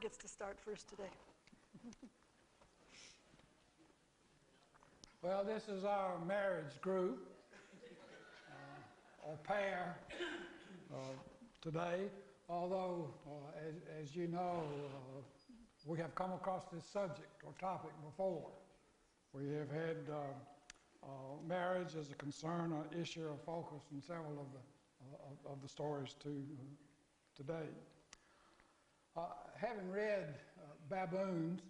Gets to start first today. Well, this is our marriage group, or pair, today. Although, as you know, we have come across this subject or topic before. We have had marriage as a concern, an issue of focus in several of the stories today. Having read Baboons,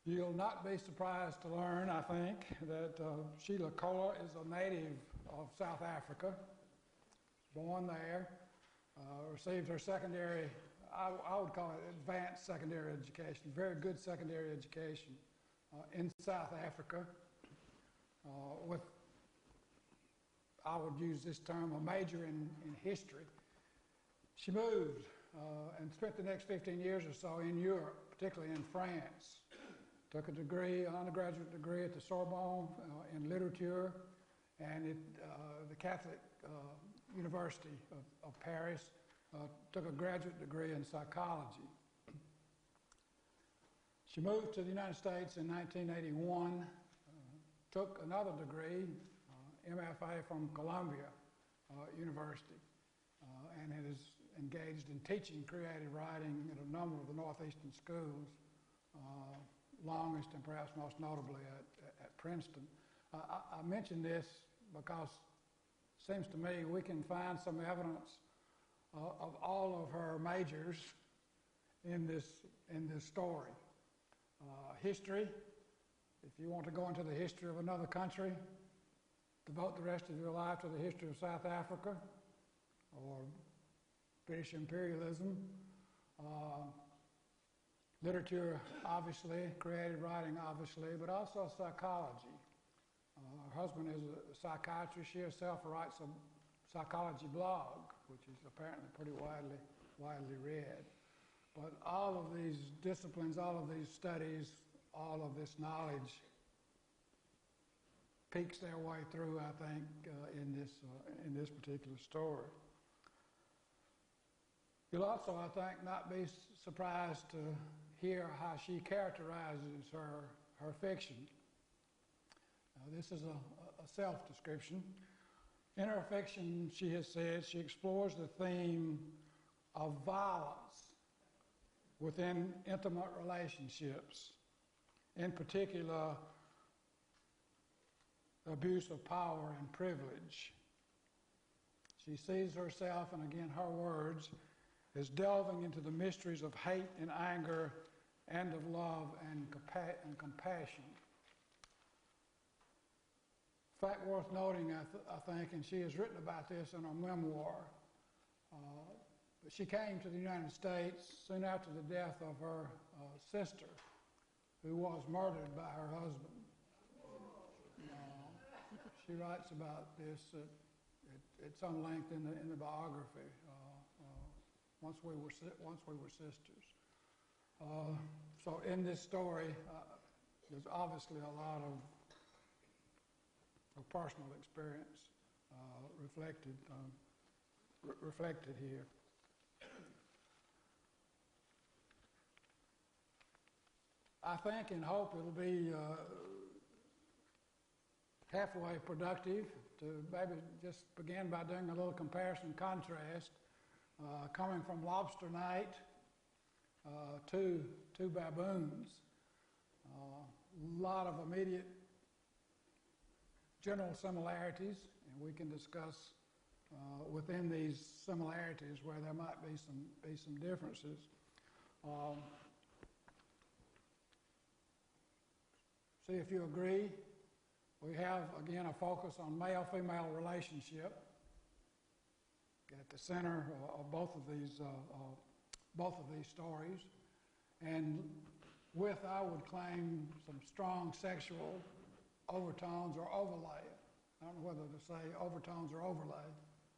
you'll not be surprised to learn, I think, that Sheila Kohler is a native of South Africa, born there, received her secondary, I would call it advanced secondary education, very good secondary education in South Africa with, I would use this term, a major in history. She moved and spent the next 15 years or so in Europe, particularly in France. Took a degree, an undergraduate degree at the Sorbonne in literature and at the Catholic University of Paris. Took a graduate degree in psychology. She moved to the United States in 1981, took another degree, MFA from Columbia University, and is engaged in teaching creative writing at a number of the Northeastern schools, longest and perhaps most notably at Princeton. I mention this because it seems to me we can find some evidence of all of her majors in this story. History, if you want to go into the history of another country, devote the rest of your life to the history of South Africa or British imperialism. Literature, obviously, creative writing, obviously, but also psychology. Her husband is a psychiatrist. She herself writes a psychology blog, which is apparently pretty widely read. But all of these disciplines, all of these studies, all of this knowledge peeks their way through, I think, in this particular story. You'll also, I think, not be surprised to hear how she characterizes her fiction. This is a self-description. In her fiction, she has said, she explores the theme of violence within intimate relationships, in particular, abuse of power and privilege. She sees herself, and again, her words, as delving into the mysteries of hate and anger and of love and compassion. Fact worth noting, I think, and she has written about this in her memoir, but she came to the United States soon after the death of her sister, who was murdered by her husband. She writes about this at some length in the biography. Once we were sisters. So in this story, there's obviously a lot of personal experience reflected here. I think and hope it'll be halfway productive to maybe just begin by doing a little comparison contrast. Coming from Lobster Night to Baboons, a lot of immediate general similarities, and we can discuss within these similarities where there might be some differences. See if you agree. We have, again, a focus on male-female relationship at the center of both of these stories, and with, I would claim, some strong sexual overtones or overlay. I don't know whether to say overtones or overlay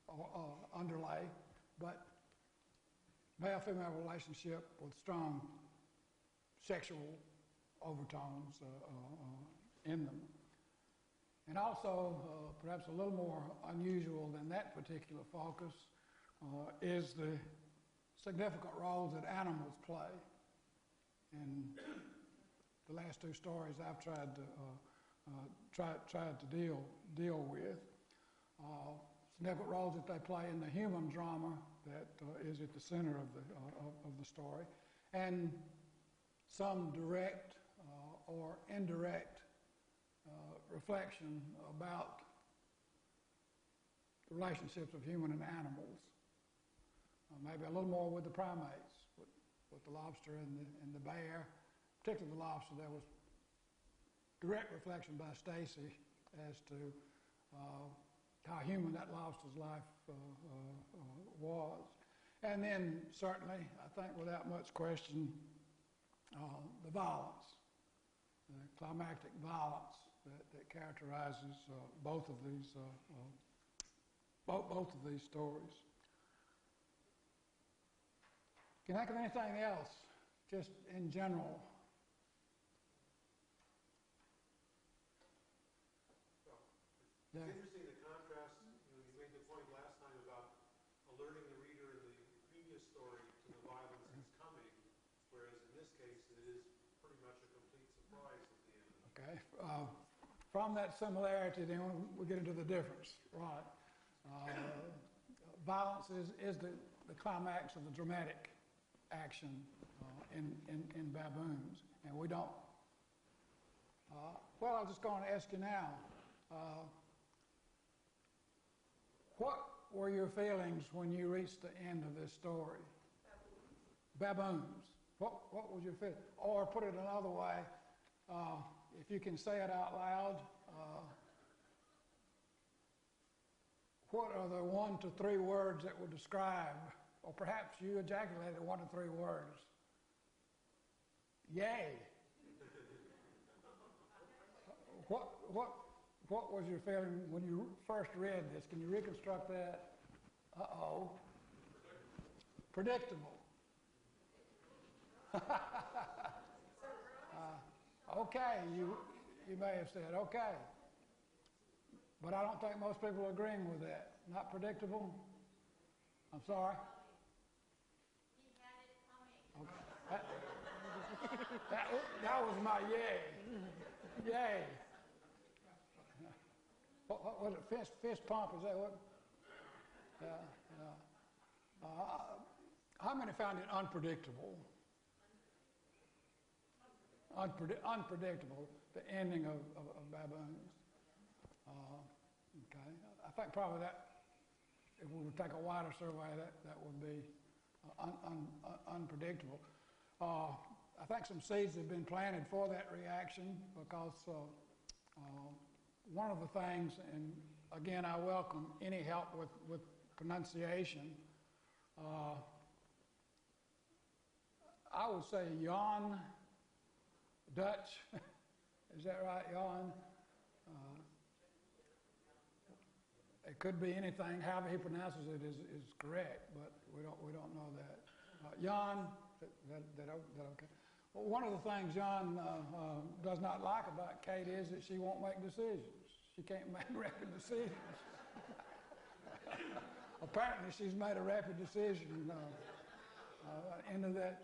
or underlay, but male-female relationship with strong sexual overtones in them. And also, perhaps a little more unusual than that particular focus, is the significant roles that animals play in the last two stories I've tried to deal with. Significant roles that they play in the human drama that is at the center of the story, and some direct or indirect reflection about the relationships of human and animals. Maybe a little more with the primates, with the lobster and the bear, particularly the lobster. There was direct reflection by Stacy as to how human that lobster's life was. And then certainly, I think without much question, the violence, the climactic violence that characterizes both of these stories. Can I think of anything else, just in general? It's interesting the contrast. You made the point last time about alerting the reader in the previous story to the violence that's coming, whereas in this case it is pretty much a complete surprise at the end. Okay. From that similarity, then we get into the difference, right? Violence is the climax of the dramatic action in Baboons, and we don't. Well, I'll just go on and ask you now. What were your feelings when you reached the end of this story? Baboons. What was your feeling? Or put it another way, if you can say it out loud, what are the 1 to 3 words that would describe, or perhaps you ejaculated 1 to 3 words? Yay. What was your feeling when you first read this? Can you reconstruct that? Uh-oh. Predictable. Okay, you may have said, okay. But I don't think most people are agreeing with that. Not predictable? I'm sorry? He had it coming. Okay. That was my yay. Yay. What was it? Fist pump, is that what? Yeah. How many found it unpredictable? Unpredictable, the ending of Baboons. Okay. I think probably that, if we would take a wider survey, that would be unpredictable. I think some seeds have been planted for that reaction because one of the things, and again, I welcome any help with pronunciation. I would say Jan, Dutch, is that right, Jan? It could be anything. However he pronounces it is correct, but we don't know that. Jan, that okay? Well, one of the things Jan does not like about Kate is that she won't make decisions. She can't make rapid decisions. Apparently, she's made a rapid decision into that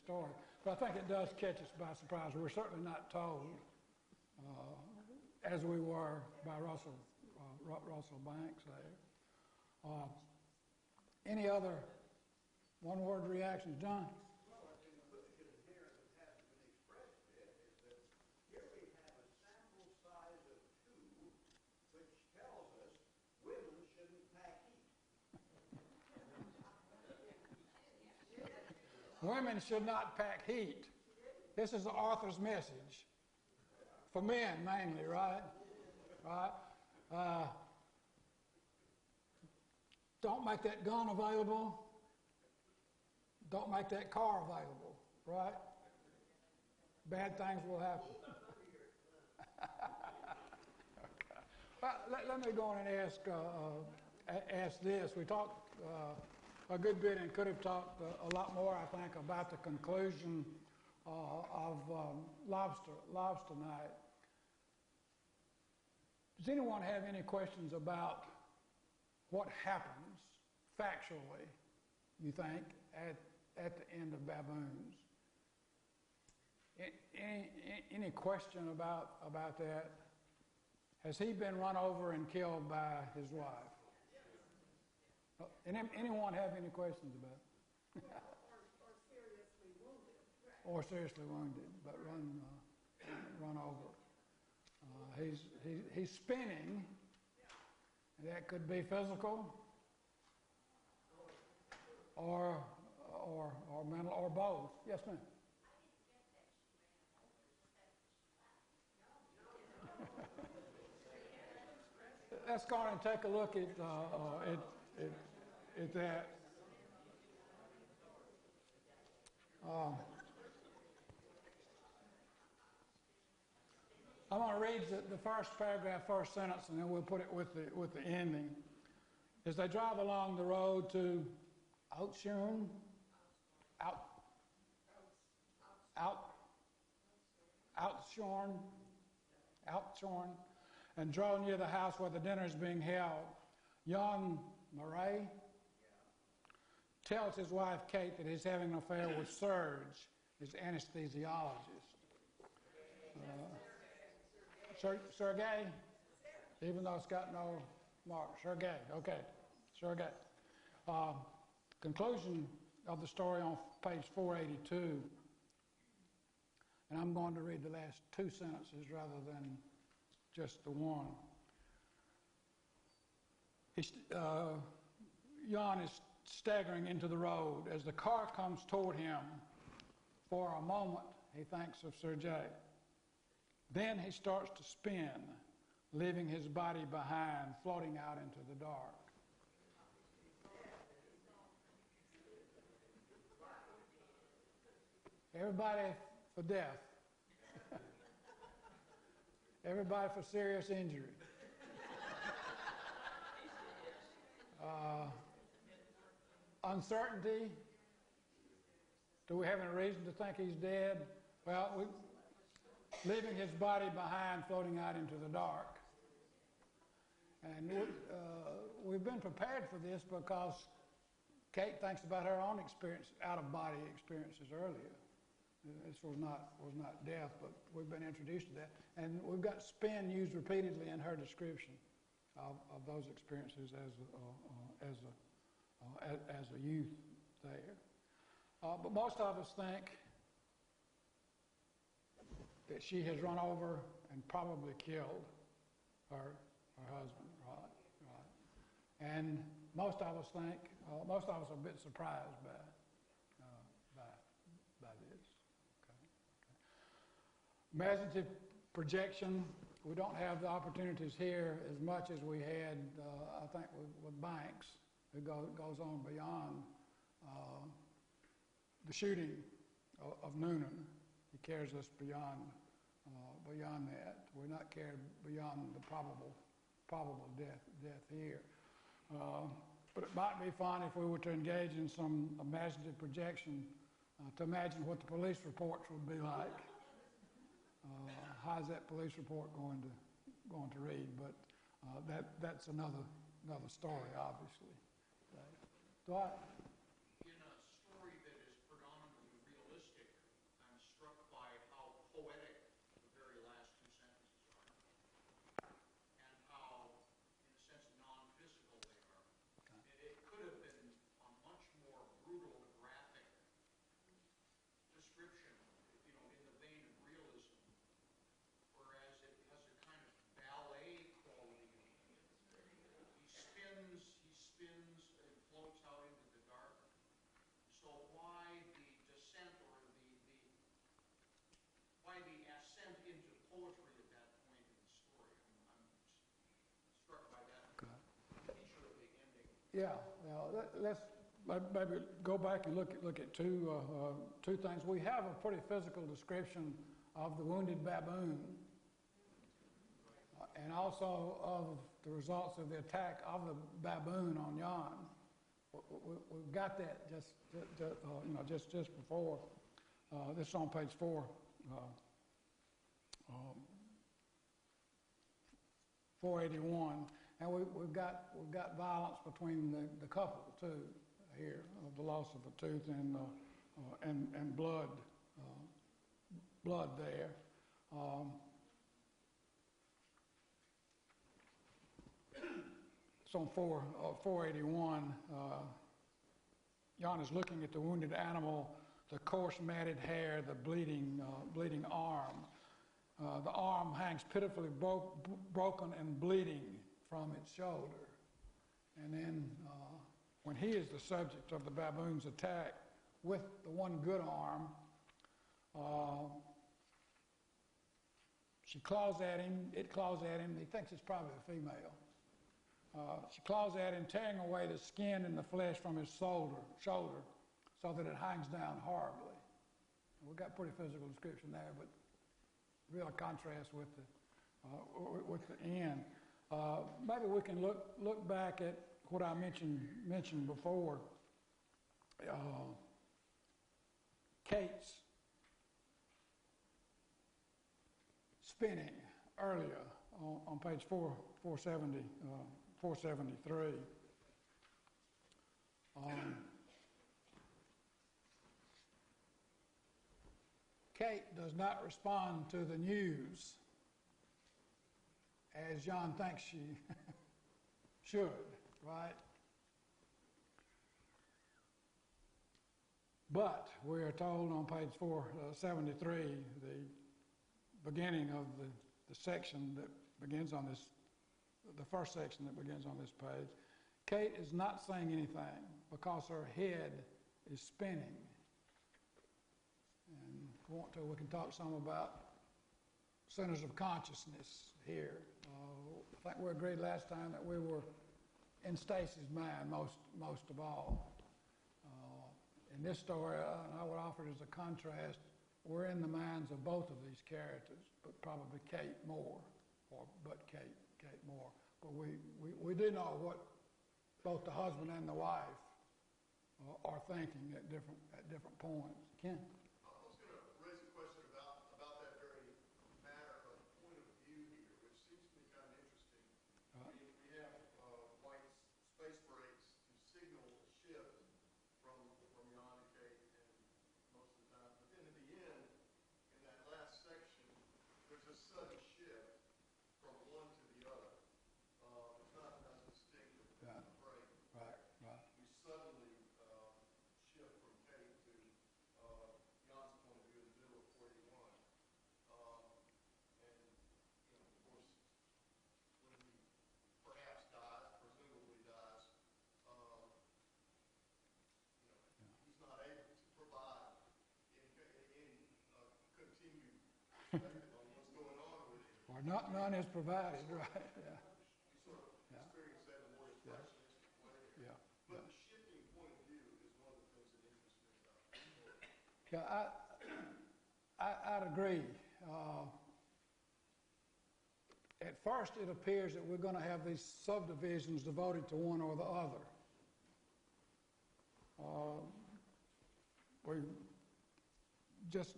story. But I think it does catch us by surprise. We're certainly not told, as we were by Russell Banks there. Any other one-word reactions, John? Women should not pack heat. This is the author's message. For men, mainly, right? Right? Don't make that gun available. Don't make that car available, right? Bad things will happen. Okay. Well, let me go on and ask this. We talked a good bit and could have talked a lot more, I think, about the conclusion of Lobster Night. Does anyone have any questions about what happens factually you think, at the end of Baboons. Any question about that? Has he been run over and killed by his wife? Anyone have any questions about it? Or seriously wounded, but run over. He's spinning. That could be physical, or mental, or both. Yes, ma'am. Let's go on and take a look at that. I'm going to read the first paragraph, first sentence, and then we'll put it with the ending. As they drive along the road to Outshorn, and draw near the house where the dinner is being held, young Murray tells his wife Kate that he's having an affair with Serge, his anesthesiologist. Sergei, even though it's got no mark. Sergei, okay, Sergei. Conclusion of the story on page 482. And I'm going to read the last two sentences rather than just the one. Jan is staggering into the road. As the car comes toward him, for a moment he thinks of Sergei. Then he starts to spin, leaving his body behind, floating out into the dark. Everybody for death. Everybody for serious injury. Uncertainty. Do we have any reason to think he's dead? Well, leaving his body behind, floating out into the dark. And we've been prepared for this because Kate thinks about her own experience, out-of-body experiences earlier. This was not death, but we've been introduced to that. And we've got spin used repeatedly in her description of those experiences as a youth there. But most of us think that she has run over and probably killed her husband, right? And most of us are a bit surprised by this. Okay. Imaginative projection. We don't have the opportunities here as much as we had, I think, with Banks. It goes on beyond the shooting of Noonan. He carries us beyond that. We're not carried beyond the probable death here. But it might be fun if we were to engage in some imaginative projection to imagine what the police reports would be like. How's that police report going to read? But that's another story, obviously. Dwight? In a story that is predominantly realistic, I'm struck by how poetic the very last two sentences are, and how, in a sense, non-physical they are. Okay. It could have been a much more brutal, graphic description, in the vein of realism, whereas it has a kind of ballet quality. He spins and floats out into the dark. So why the descent or why the ascent into poetry at that point in the story? I'm struck by that feature of the ending. Yeah. Now let's maybe go back and look at two things. We have a pretty physical description of the wounded baboon, and also of the results of the attack of the baboon on Jan. We've got that just before. This is on page 481, and we've got violence between the couple too here of the loss of a tooth and blood, blood there. It's on 481. Jan is looking at the wounded animal, the coarse matted hair, the bleeding arm. The arm hangs pitifully broken and bleeding from its shoulder. And then when he is the subject of the baboon's attack with the one good arm, she claws at him, it claws at him, he thinks it's probably a female. She claws at him, tearing away the skin and the flesh from his shoulder so that it hangs down horribly. We've got pretty physical description there, but real contrast with the end. Maybe we can look back at what I mentioned before. Kate's spinning earlier on page 473. Kate does not respond to the news as Jan thinks she should, right? But we are told on page 473, the beginning of the section that begins on this, the first section that begins on this page, Kate is not saying anything because her head is spinning. And if we want to, we can talk some about centers of consciousness here. I think we agreed last time that we were in Stacy's mind most of all. In this story, I would offer it as a contrast, we're in the minds of both of these characters, but probably Kate more, but Kate more. But we do know what both the husband and the wife are thinking at different points. Ken? I was going to raise a question about that very matter of point of view here, which seems to me kind of interesting. We have White's space breaks to signal a shift from Jan to Kate, and most of the time. But then at the end, in that last section, there's a sudden shift from one to the other. It's not as distinct as a break. Right. We suddenly shift from Kate to Jan's point of view in the middle of 41. And, of course, when he perhaps dies, presumably dies, he's not able to provide any continued perspective on what's going on with him. Or none is provided, right? Yeah. You sort of experience that in a more expressionistic way. Yeah. But the shifting point of view is one of the things that interests me about the story. Yeah, I'd agree. At first, it appears that we're going to have these subdivisions devoted to one or the other. We just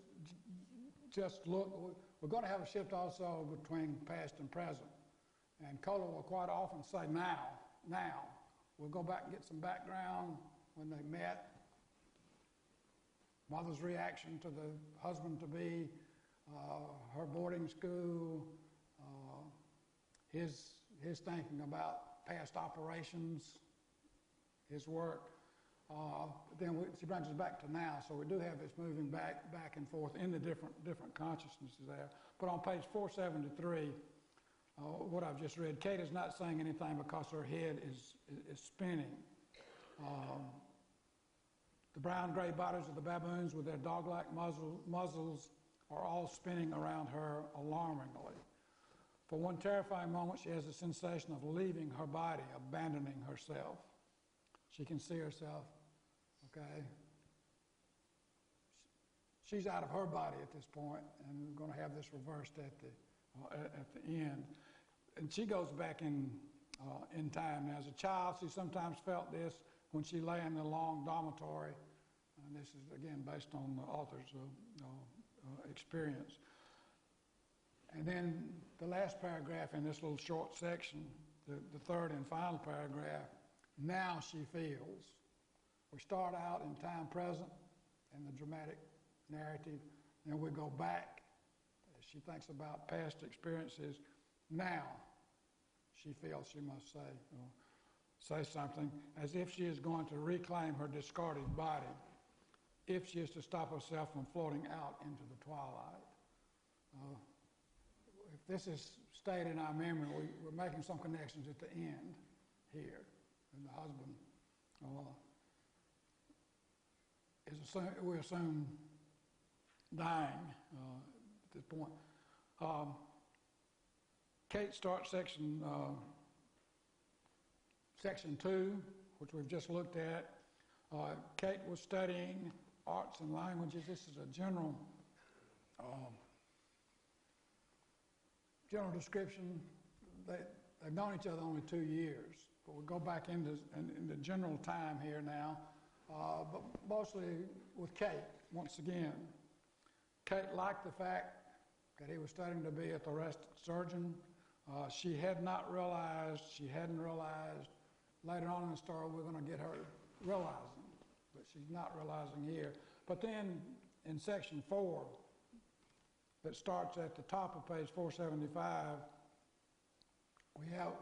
look. We're going to have a shift also between past and present. And Kohler will quite often say now. We'll go back and get some background when they met. Mother's reaction to the husband-to-be, her boarding school, his thinking about past operations, his work. Then she brings us back to now, so we do have this moving back and forth in the different consciousnesses there. But on page 473, what I've just read, Kate is not saying anything because her head is spinning. The brown-gray bodies of the baboons with their dog-like muzzles are all spinning around her alarmingly. For one terrifying moment, she has a sensation of leaving her body, abandoning herself. She can see herself, okay? She's out of her body at this point, and we're going to have this reversed at the end. And she goes back in time. Now, as a child, she sometimes felt this when she lay in the long dormitory. And this is, again, based on the author's experience. And then the last paragraph in this little short section, the third and final paragraph, now she feels. we start out in time present in the dramatic narrative, then we go back as she thinks about past experiences. Now she feels she must say something, as if she is going to reclaim her discarded body, if she is to stop herself from floating out into the twilight. If this is stayed in our memory, we're making some connections at the end here. And the husband we assume, dying at this point. Kate starts section 2, which we've just looked at. Kate was studying arts and languages. This is a general description. They've known each other only 2 years, but we'll go back into general time here now, but mostly with Kate, once again. Kate liked the fact that he was studying to be a thoracic surgeon. She hadn't realized, later on in the story we're going to get her realizing, but she's not realizing here. But then in section 4, that starts at the top of page 475, we have a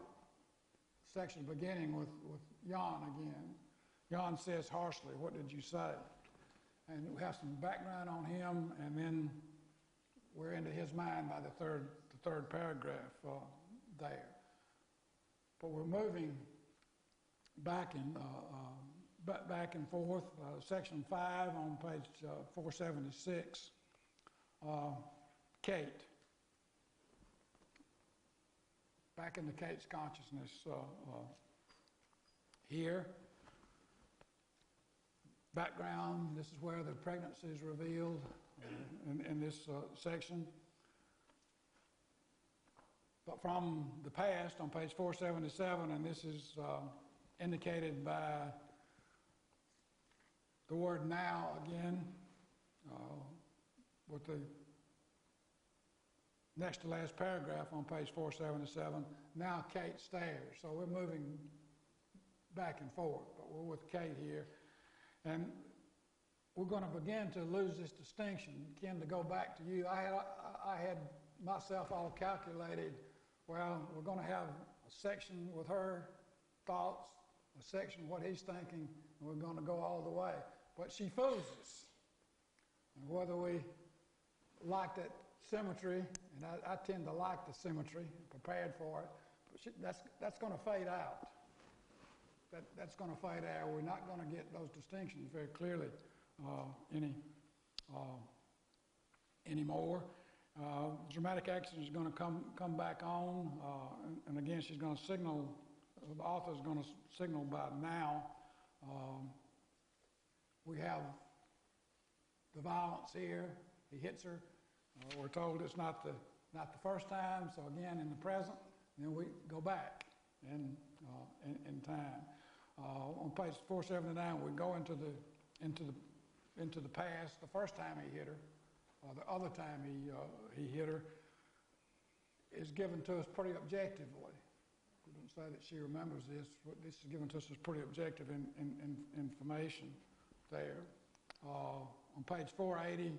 section beginning with Jan again. Jan says harshly, "What did you say?" And we have some background on him, and then we're into his mind by the third paragraph there. But we're moving back and forth. Section 5 on page 476. Kate. Back into Kate's consciousness here. Background, this is where the pregnancy is revealed in this section. But from the past, on page 477, and this is indicated by the word now again, with the next to last paragraph on page 477, now Kate stares. So we're moving back and forth, but we're with Kate here. And we're going to begin to lose this distinction. Ken, to go back to you, I had myself all calculated, well, we're going to have a section with her thoughts, a section what he's thinking, and we're going to go all the way. But she fools us. And whether we like that symmetry, and I tend to like the symmetry, prepared for it, but that's going to fade out. That's going to fade out. We're not going to get those distinctions very clearly anymore. Dramatic action is going to come back on, and again, she's going to signal. The author is going to signal by now. We have the violence here. He hits her. We're told it's not the first time. So again, in the present, and then we go back in time. On page 479, we go into the past. The first time he hit her, or the other time he hit her, is given to us pretty objectively. We don't say that she remembers this, but this is given to us as pretty objective information there. On page 480,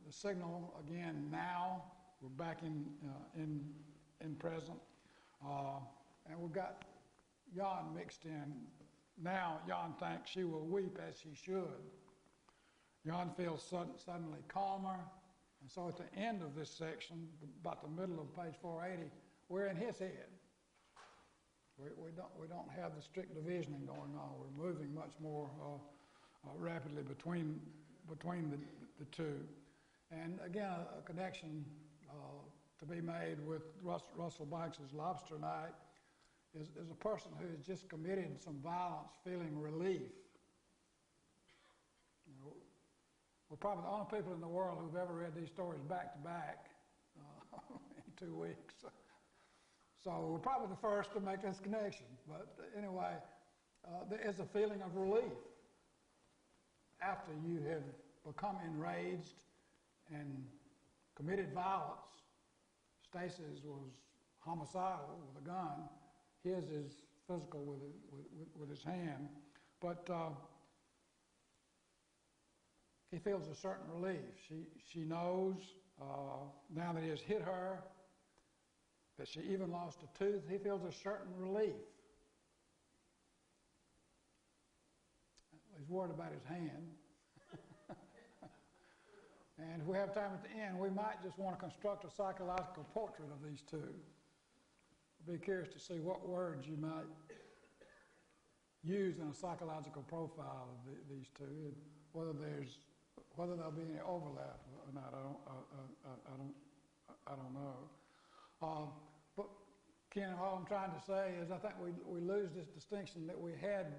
the signal again. Now we're back in present, and we've got Jan mixed in. Now Jan thinks she will weep as she should. Jan feels suddenly calmer, and so at the end of this section, about the middle of page 480, we're in his head. We don't have the strict divisioning going on. We're moving much more rapidly between the two. And again, a connection to be made with Russell Banks' Lobster Night is a person who has just committed some violence feeling relief. You know, we're probably the only people in the world who've ever read these stories back to back in 2 weeks. So we're probably the first to make this connection. But anyway, there is a feeling of relief after you have become enraged and committed violence. Stacy's was homicidal with a gun. His is physical with his hand. But he feels a certain relief. She knows now that he has hit her, that she even lost a tooth, he feels a certain relief. He's worried about his hand. And if we have time at the end, we might just want to construct a psychological portrait of these two. I'd be curious to see what words you might use in a psychological profile of these two, and whether there'll be any overlap or not. I don't know. But Ken, all I'm trying to say is I think we lose this distinction that we had,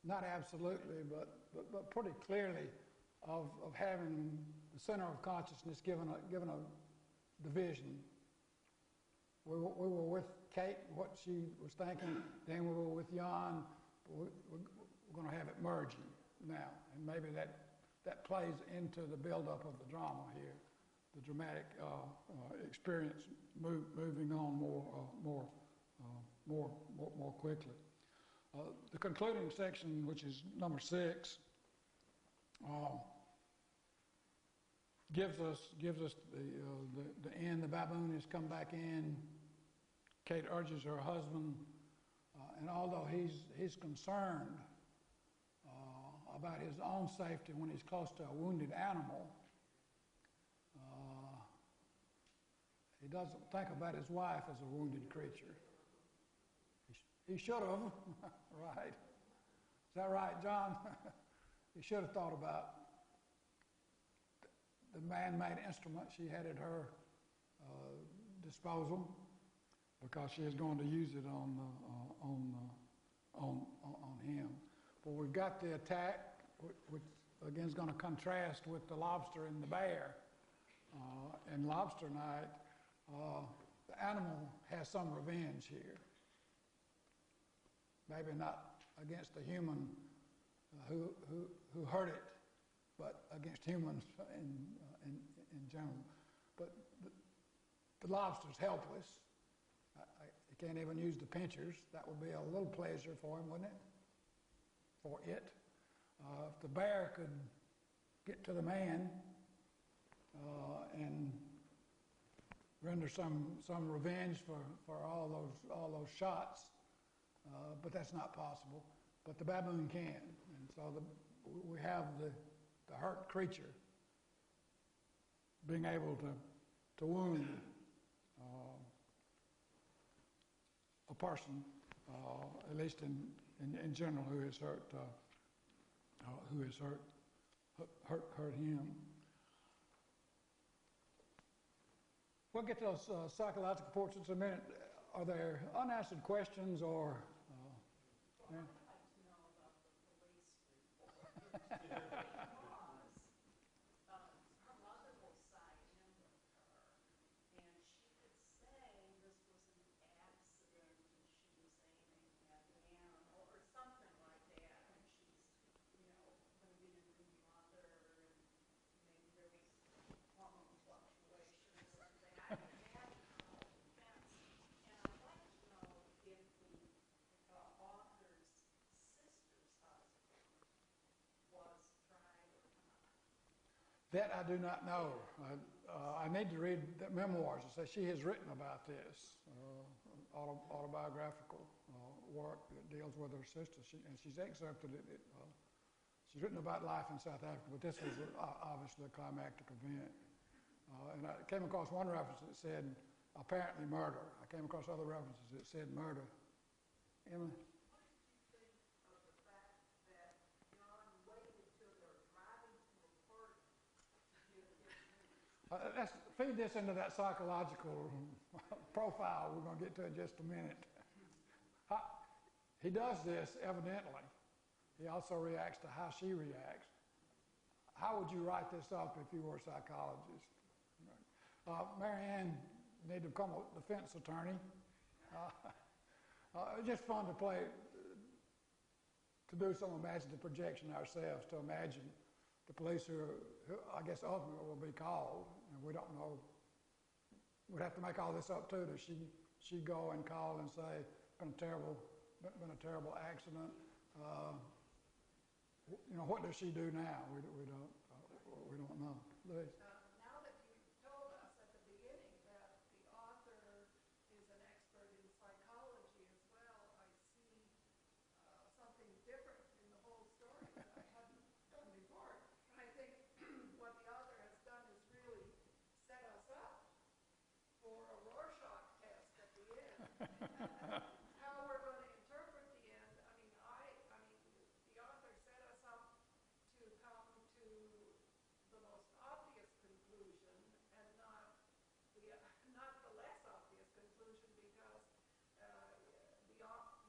not absolutely, but pretty clearly, of having the center of consciousness given a division. We were with Kate, what she was thinking, then we were with Jan. We're going to have it merging now, and maybe that plays into the buildup of the drama here, the dramatic experience moving on more quickly. The concluding section, which is number 6, gives us the end. The baboon has come back in. Kate urges her husband, and although he's concerned about his own safety when he's close to a wounded animal, he doesn't think about his wife as a wounded creature. He should have, right? Is that right, John? He should have thought about the man-made instrument she had at her disposal, because she is going to use it on him. But we've got the attack, which again is going to contrast with the lobster and the bear. In Lobster Night, the animal has some revenge here. Maybe not against the human who hurt it, but against humans in general. But the lobster's helpless. He can't even use the pincers. That would be a little pleasure for him, wouldn't it? For it. If the bear could get to the man and render some revenge for all those shots, but that's not possible. But the baboon can, and so we have the hurt creature being able to wound a person, at least in general, who has hurt him. We'll get to those psychological portraits in a minute. Are there unanswered questions or? Yeah? I'd like to know about the police report. Because her mother will sign in with her, and she could say this was an accident and she was aiming at an animal or something like that, and she's, going to be a new mother, and maybe there was hormone fluctuations and that. And that defense. And I'd like to know if the author's sister's husband was tried or not. That I do not know. I need to read the memoirs. It says she has written about this, autobiographical work that deals with her sister, and she's excerpted it. She's written about life in South Africa, but this was obviously a climactic event. And I came across one reference that said apparently murder. I came across other references that said murder. Emma? What did you think of the fact that John waited till they were driving to a party to give his news? Let's feed this into that psychological profile we're going to get to in just a minute. He does this evidently. He also reacts to how she reacts. How would you write this up if you were a psychologist? Marianne needed to become a defense attorney. It's just fun to play, to do some imaginative projection ourselves, to imagine the police who I guess ultimately will be called, and we don't know. We'd have to make all this up too. Does she go and call and say, been a terrible accident? what does she do now? We don't know. Louise? Now that you told us at the beginning that the author is an expert in psychology as well, I see something different in the whole story that I hadn't done before. I think what the author has done is really set us up for a Rorschach test at the end. How we're going to interpret the end. The author set us up to come to the most obvious conclusion and not the less obvious conclusion, because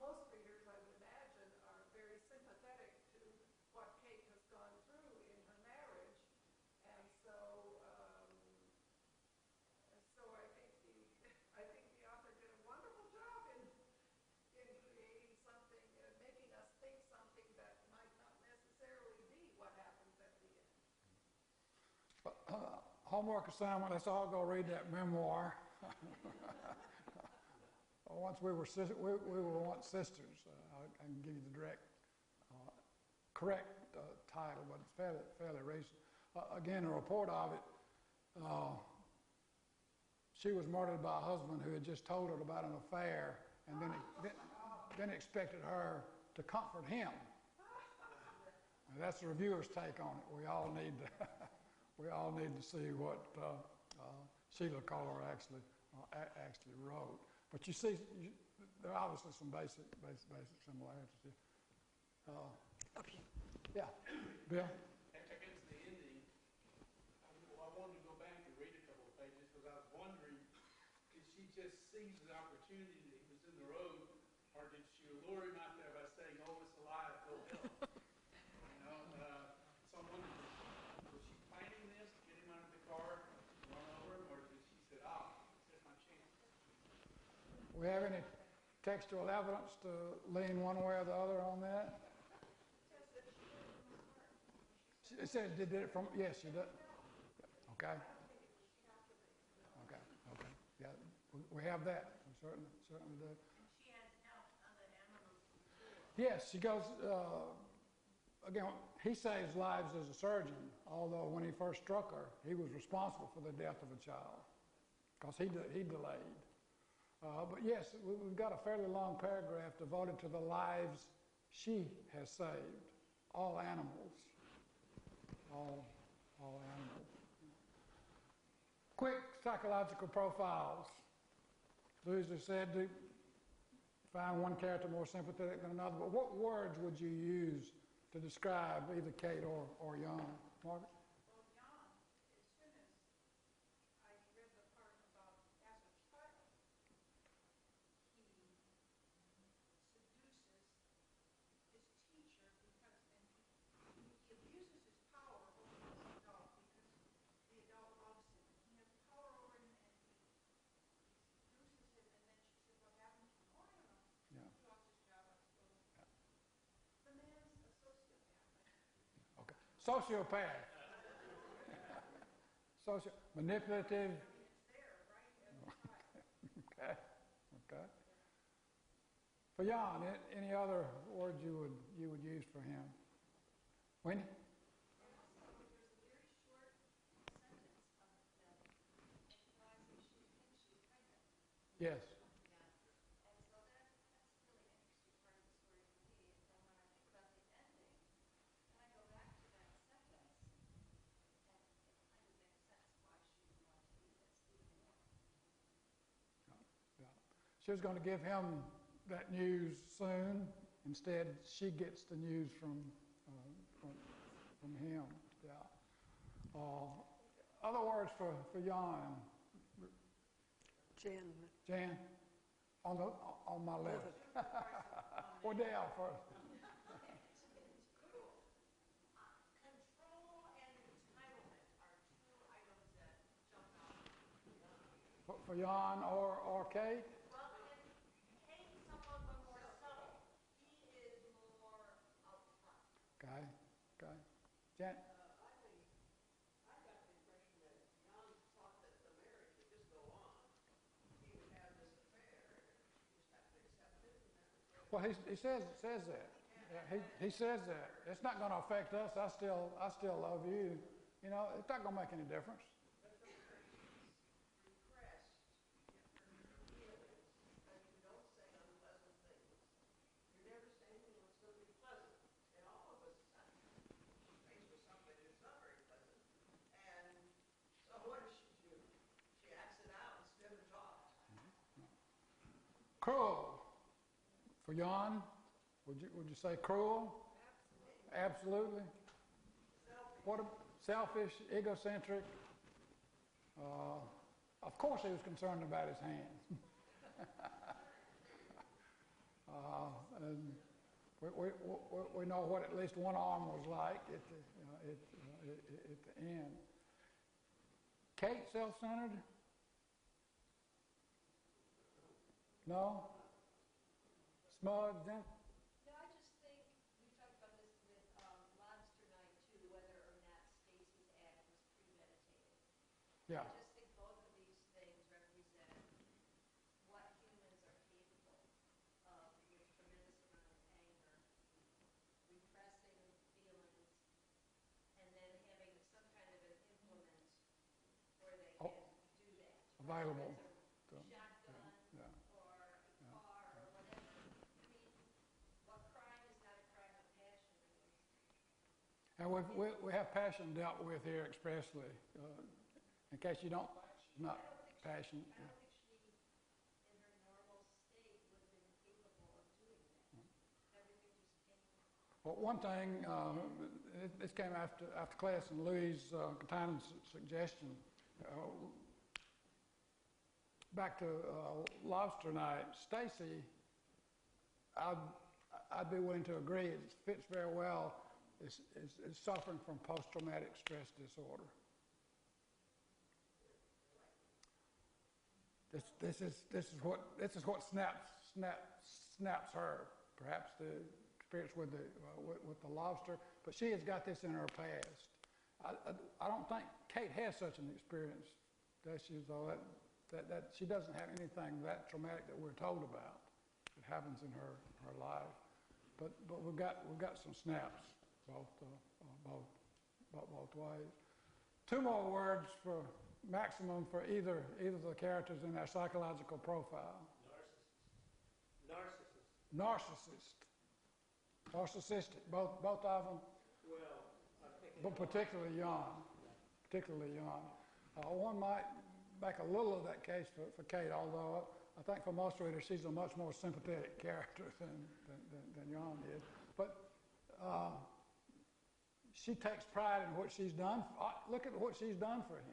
most readers, I would imagine, are very sympathetic to what Kate has gone through in her marriage, and so I think the author did a wonderful job in creating something, making us think something that might not necessarily be what happens at the end. Homework assignment, let's all go read that memoir. Once we were once sisters. I can give you the correct title, but it's fairly recent. Again, a report of it. She was murdered by a husband who had just told her about an affair, and then expected her to comfort him. And that's the reviewer's take on it. We all need to see what Sheila Kohler actually wrote. But you see, there are obviously some basic similarities here. Okay. Yeah, Bill? Against the ending, I wanted to go back and read a couple of pages because I was wondering, did she just seize the opportunity that he was in the road, or did she lure him out there by saying, "Oh, it's alive, go help"? So I'm wondering, was she planning this to get him out of the car, run over him, or did she say, this is my chance? We have any textual evidence to lean one way or the other on that? It says did it from, yes, you did. Okay. Okay. Yeah, we have that. We certainly do. She has helped other animals before. Yes, she goes, again, he saves lives as a surgeon, although when he first struck her, he was responsible for the death of a child because he delayed. But yes, we've got a fairly long paragraph devoted to the lives she has saved, all animals. All animals. Quick psychological profiles. Louisa said to find one character more sympathetic than another, but what words would you use to describe either Kate or Jan? Margaret? Well, Jan, as soon as I read the part about as a child, he seduces his teacher because, and he abuses his power over this adult because the adult loves him. He has power over him, and he seduces him, and then she said, "What happened to him?" "Oh, I don't know. Yeah. He lost his job, I suppose." The man's a sociopath. Okay. Sociopath. Manipulative. It's there, right, as a child. Okay. Okay. For Jan, any other words you would use for him? Wendy? And also, there's a very short sentence of them implies that she thinks she's pregnant. Yes. And so that's really an interesting part of the story for me. And then when I think about the ending, then I go back to that sentence, and it kind of makes sense why she would want to do this even more. Yeah. She was going to give him that news soon. Instead, she gets the news from him. Yeah. Other words for Jan. Jan, on my left. Or Dale first. Control and entitlement are two items that jump out. For Jan or Kate? Well, and Kate's somewhat more subtle. He is more out front. Okay. Jan? I got the impression that Jan thought that the marriage would just go on. He would have this affair, and she just have to accept it, and that was Well, he says that. Yeah, he says that. It's not going to affect us. I still love you. You know, it's not going to make any difference. But from her, she's repressed her feelings, and you don't say unpleasant things. You never say anything that's going to be pleasant. And all of us are faced with something that's not very pleasant. And so what does she do? She acts it out instead of talk. Cruel. For Jan, would you say cruel? Absolutely. What a selfish, egocentric. Of course he was concerned about his hands. And we know what at least one arm was like at the end. Kate, self-centered? No? Smug? No, I just think, we talked about this with Lobster Night too, whether or not Stacy's act was premeditated. Yeah. I just think both of these things represent what humans are capable of with tremendous amount of anger, repressing feelings, and then having some kind of an implement where they can do that. Available. Whether it's a shotgun Yeah. or a car or whatever. I mean, what crime is not a crime of passion release? And we have passion dealt with here expressly. In case you don't think she's not passionate. I don't think she, in her normal state, would have been capable of doing that. Everything just came. Well, one thing, this came after class and Louise Katanen's suggestion. Back to Lobster Night, Stacy, I'd be willing to agree, it fits very well, is suffering from post-traumatic stress disorder. This is what snaps her. Perhaps the experience with the lobster, but she has got this in her past. I don't think Kate has such an experience, does she? Though that she doesn't have anything that traumatic that we're told about that happens in her life. But we've got some snaps both ways. Two more words for maximum for either of the characters in their psychological profile. Narcissistic. Both of them. Well, I think. But particularly Jan. One might make a little of that case for Kate, although I think for most readers she's a much more sympathetic character than Jan is. But she takes pride in what she's done. Look at what she's done for him.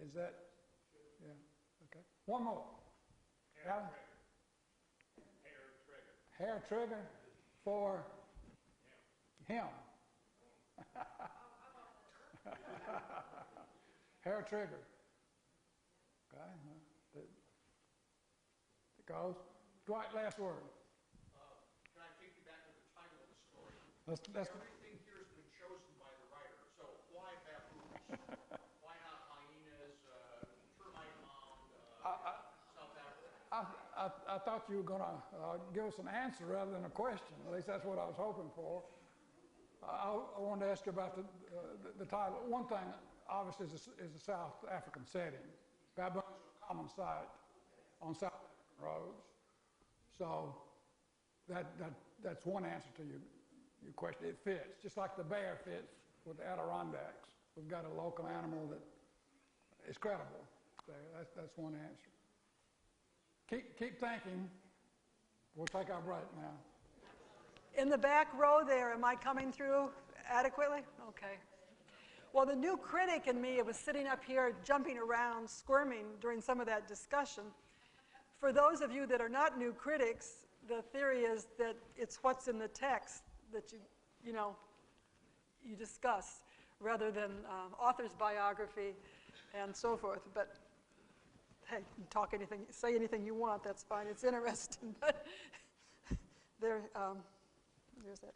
Is that? Yeah. Okay. One more. Alan? Hair trigger for him. Hair trigger. Okay. It goes. Dwight, last word. Can I take you back to the title of the story? That's Everything here has been chosen by the writer. So why baboons? Why not hyenas, termite mound, South Africa? I thought you were going to give us an answer rather than a question. At least that's what I was hoping for. I wanted to ask you about the title. One thing, obviously, is the South African setting. Baboons are a common sight on South African roads. So that's one answer to your question. It fits, just like the bear fits with the Adirondacks. We've got a local animal that is credible there. That's one answer. Keep thinking. We'll take our break now. In the back row there, am I coming through adequately? Okay. Well, the new critic in me was sitting up here jumping around, squirming during some of that discussion. For those of you that are not new critics, the theory is that it's what's in the text that you discuss rather than author's biography and so forth. But hey, say anything you want, that's fine. It's interesting. But there's that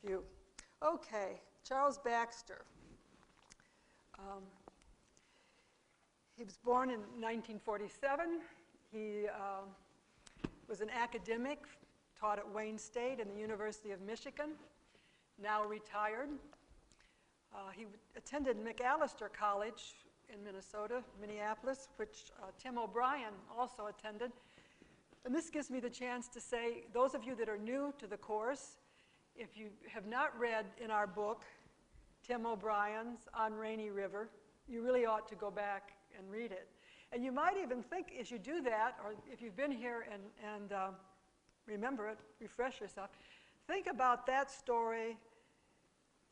view. Okay, Charles Baxter. He was born in 1947. He was an academic, taught at Wayne State and the University of Michigan, now retired. He attended McAllister College in Minneapolis, which Tim O'Brien also attended. And this gives me the chance to say, those of you that are new to the course, if you have not read in our book, Tim O'Brien's On Rainy River, you really ought to go back and read it. And you might even think, as you do that, or if you've been here and remember it, refresh yourself, think about that story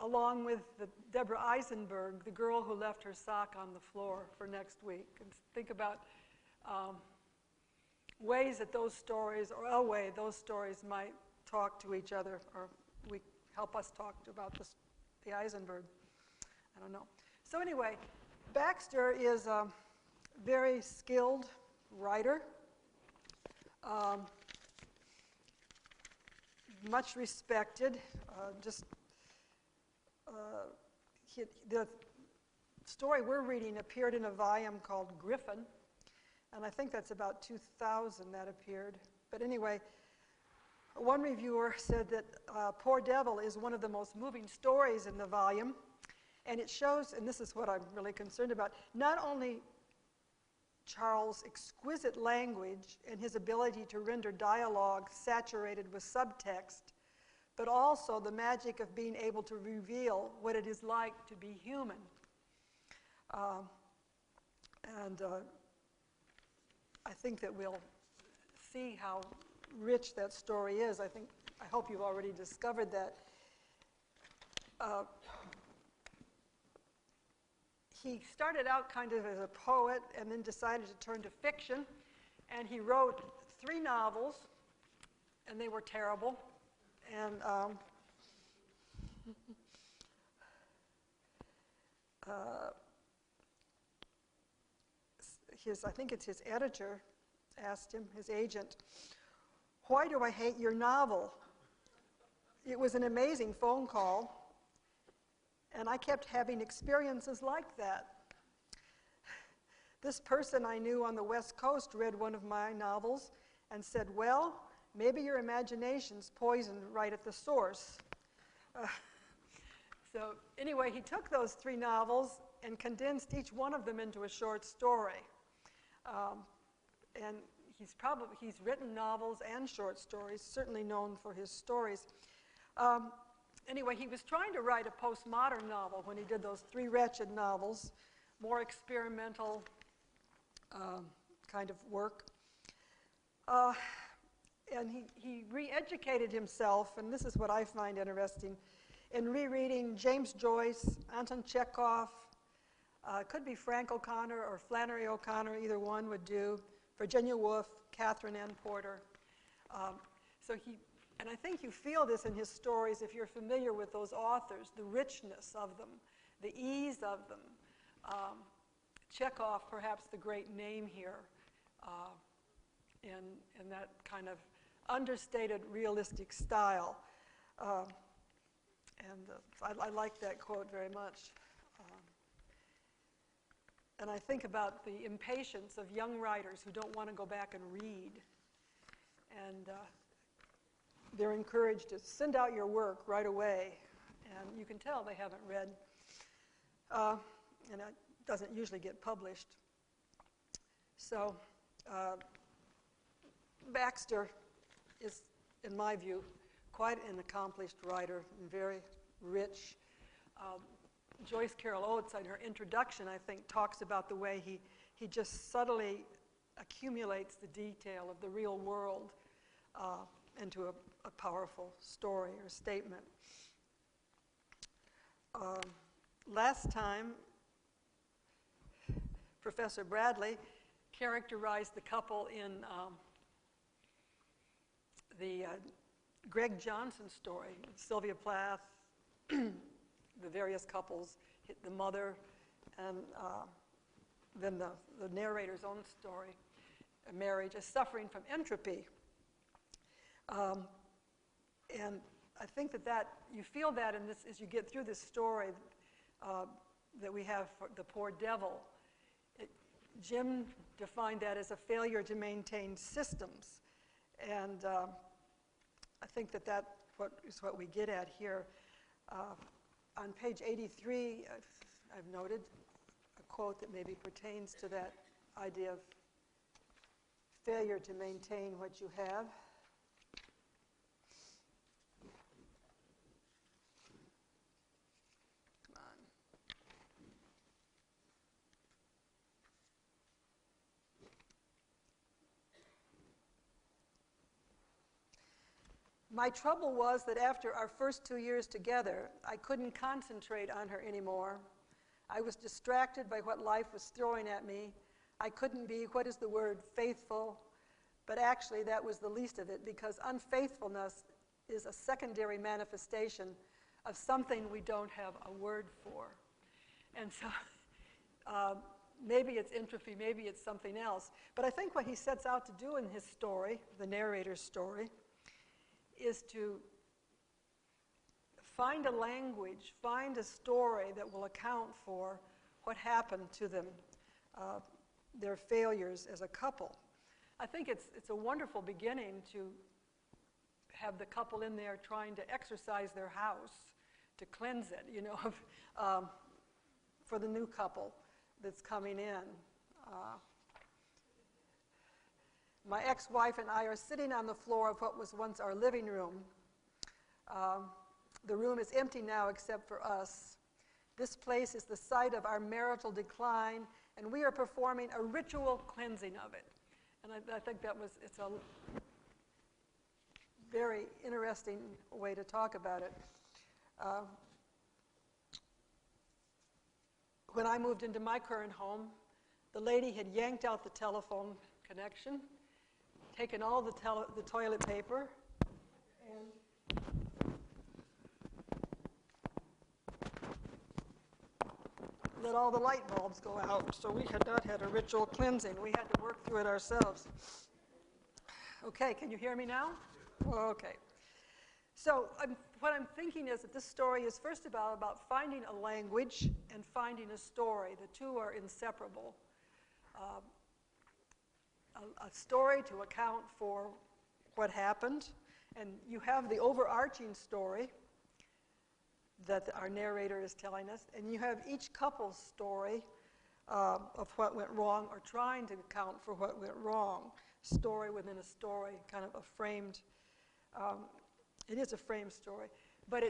along with the Deborah Eisenberg, the girl who left her sock on the floor, for next week. And think about ways that those stories, or a way those stories might talk to each other, or help us talk about the Eisenberg. I don't know. So anyway, Baxter is a very skilled writer, much respected. The story we're reading appeared in a volume called Griffin, and I think that's about 2000 that appeared. But anyway, one reviewer said that Poor Devil is one of the most moving stories in the volume, and it shows, and this is what I'm really concerned about, not only Charles' exquisite language and his ability to render dialogue saturated with subtext, but also the magic of being able to reveal what it is like to be human. I think that we'll see how rich that story is. I hope you've already discovered that. He started out kind of as a poet and then decided to turn to fiction, and he wrote 3 novels, and they were terrible. And I think it's his editor asked him, his agent, "Why do I hate your novel?" It was an amazing phone call, and I kept having experiences like that. This person I knew on the West Coast read one of my novels and said, "Well, maybe your imagination's poisoned right at the source." So anyway, he took those 3 novels and condensed each one of them into a short story. And he's written novels and short stories, certainly known for his stories. Anyway, he was trying to write a postmodern novel when he did those 3 wretched novels, more experimental kind of work. And he re-educated himself, and this is what I find interesting, in rereading James Joyce, Anton Chekhov, could be Frank O'Connor or Flannery O'Connor, either one would do, Virginia Woolf, Catherine Ann Porter. And I think you feel this in his stories if you're familiar with those authors, the richness of them, the ease of them. Chekhov, perhaps the great name here, in that kind of understated, realistic style. I like that quote very much. And I think about the impatience of young writers who don't want to go back and read. And they're encouraged to send out your work right away. And you can tell they haven't read. And it doesn't usually get published. So Baxter is, in my view, quite an accomplished writer and very rich. Joyce Carol Oates, in her introduction, I think, talks about the way he just subtly accumulates the detail of the real world into a powerful story or statement. Last time, Professor Bradley characterized the couple in the Greg Johnson story, Sylvia Plath, the various couples, the mother, and then the narrator's own story, a marriage, as suffering from entropy. And I think that you feel that in this, as you get through this story that we have for The Poor Devil. Jim defined that as a failure to maintain systems. And I think that is what we get at here. On page 83, I've noted a quote that maybe pertains to that idea of failure to maintain what you have. Come on. My trouble was that after our first 2 years together, I couldn't concentrate on her anymore. I was distracted by what life was throwing at me. I couldn't be, what is the word, faithful, but actually that was the least of it, because unfaithfulness is a secondary manifestation of something we don't have a word for. And so maybe it's entropy, maybe it's something else. But I think what he sets out to do in his story, the narrator's story, is to find a language, find a story that will account for what happened to them, their failures as a couple. I think it's a wonderful beginning to have the couple in there trying to exercise their house, to cleanse it, you know, for the new couple that's coming in. My ex-wife and I are sitting on the floor of what was once our living room. The room is empty now except for us. This place is the site of our marital decline, and we are performing a ritual cleansing of it. And I think it's a very interesting way to talk about it. When I moved into my current home, the lady had yanked out the telephone connection, taken all the toilet paper, and let all the light bulbs go out. So we had not had a ritual cleansing. We had to work through it ourselves. Okay, can you hear me now? Okay. So what I'm thinking is that this story is first about finding a language and finding a story. The two are inseparable. A story to account for what happened, and you have the overarching story that our narrator is telling us, and you have each couple's story of what went wrong, or trying to account for what went wrong. Story within a story, kind of a framed, it is a framed story, but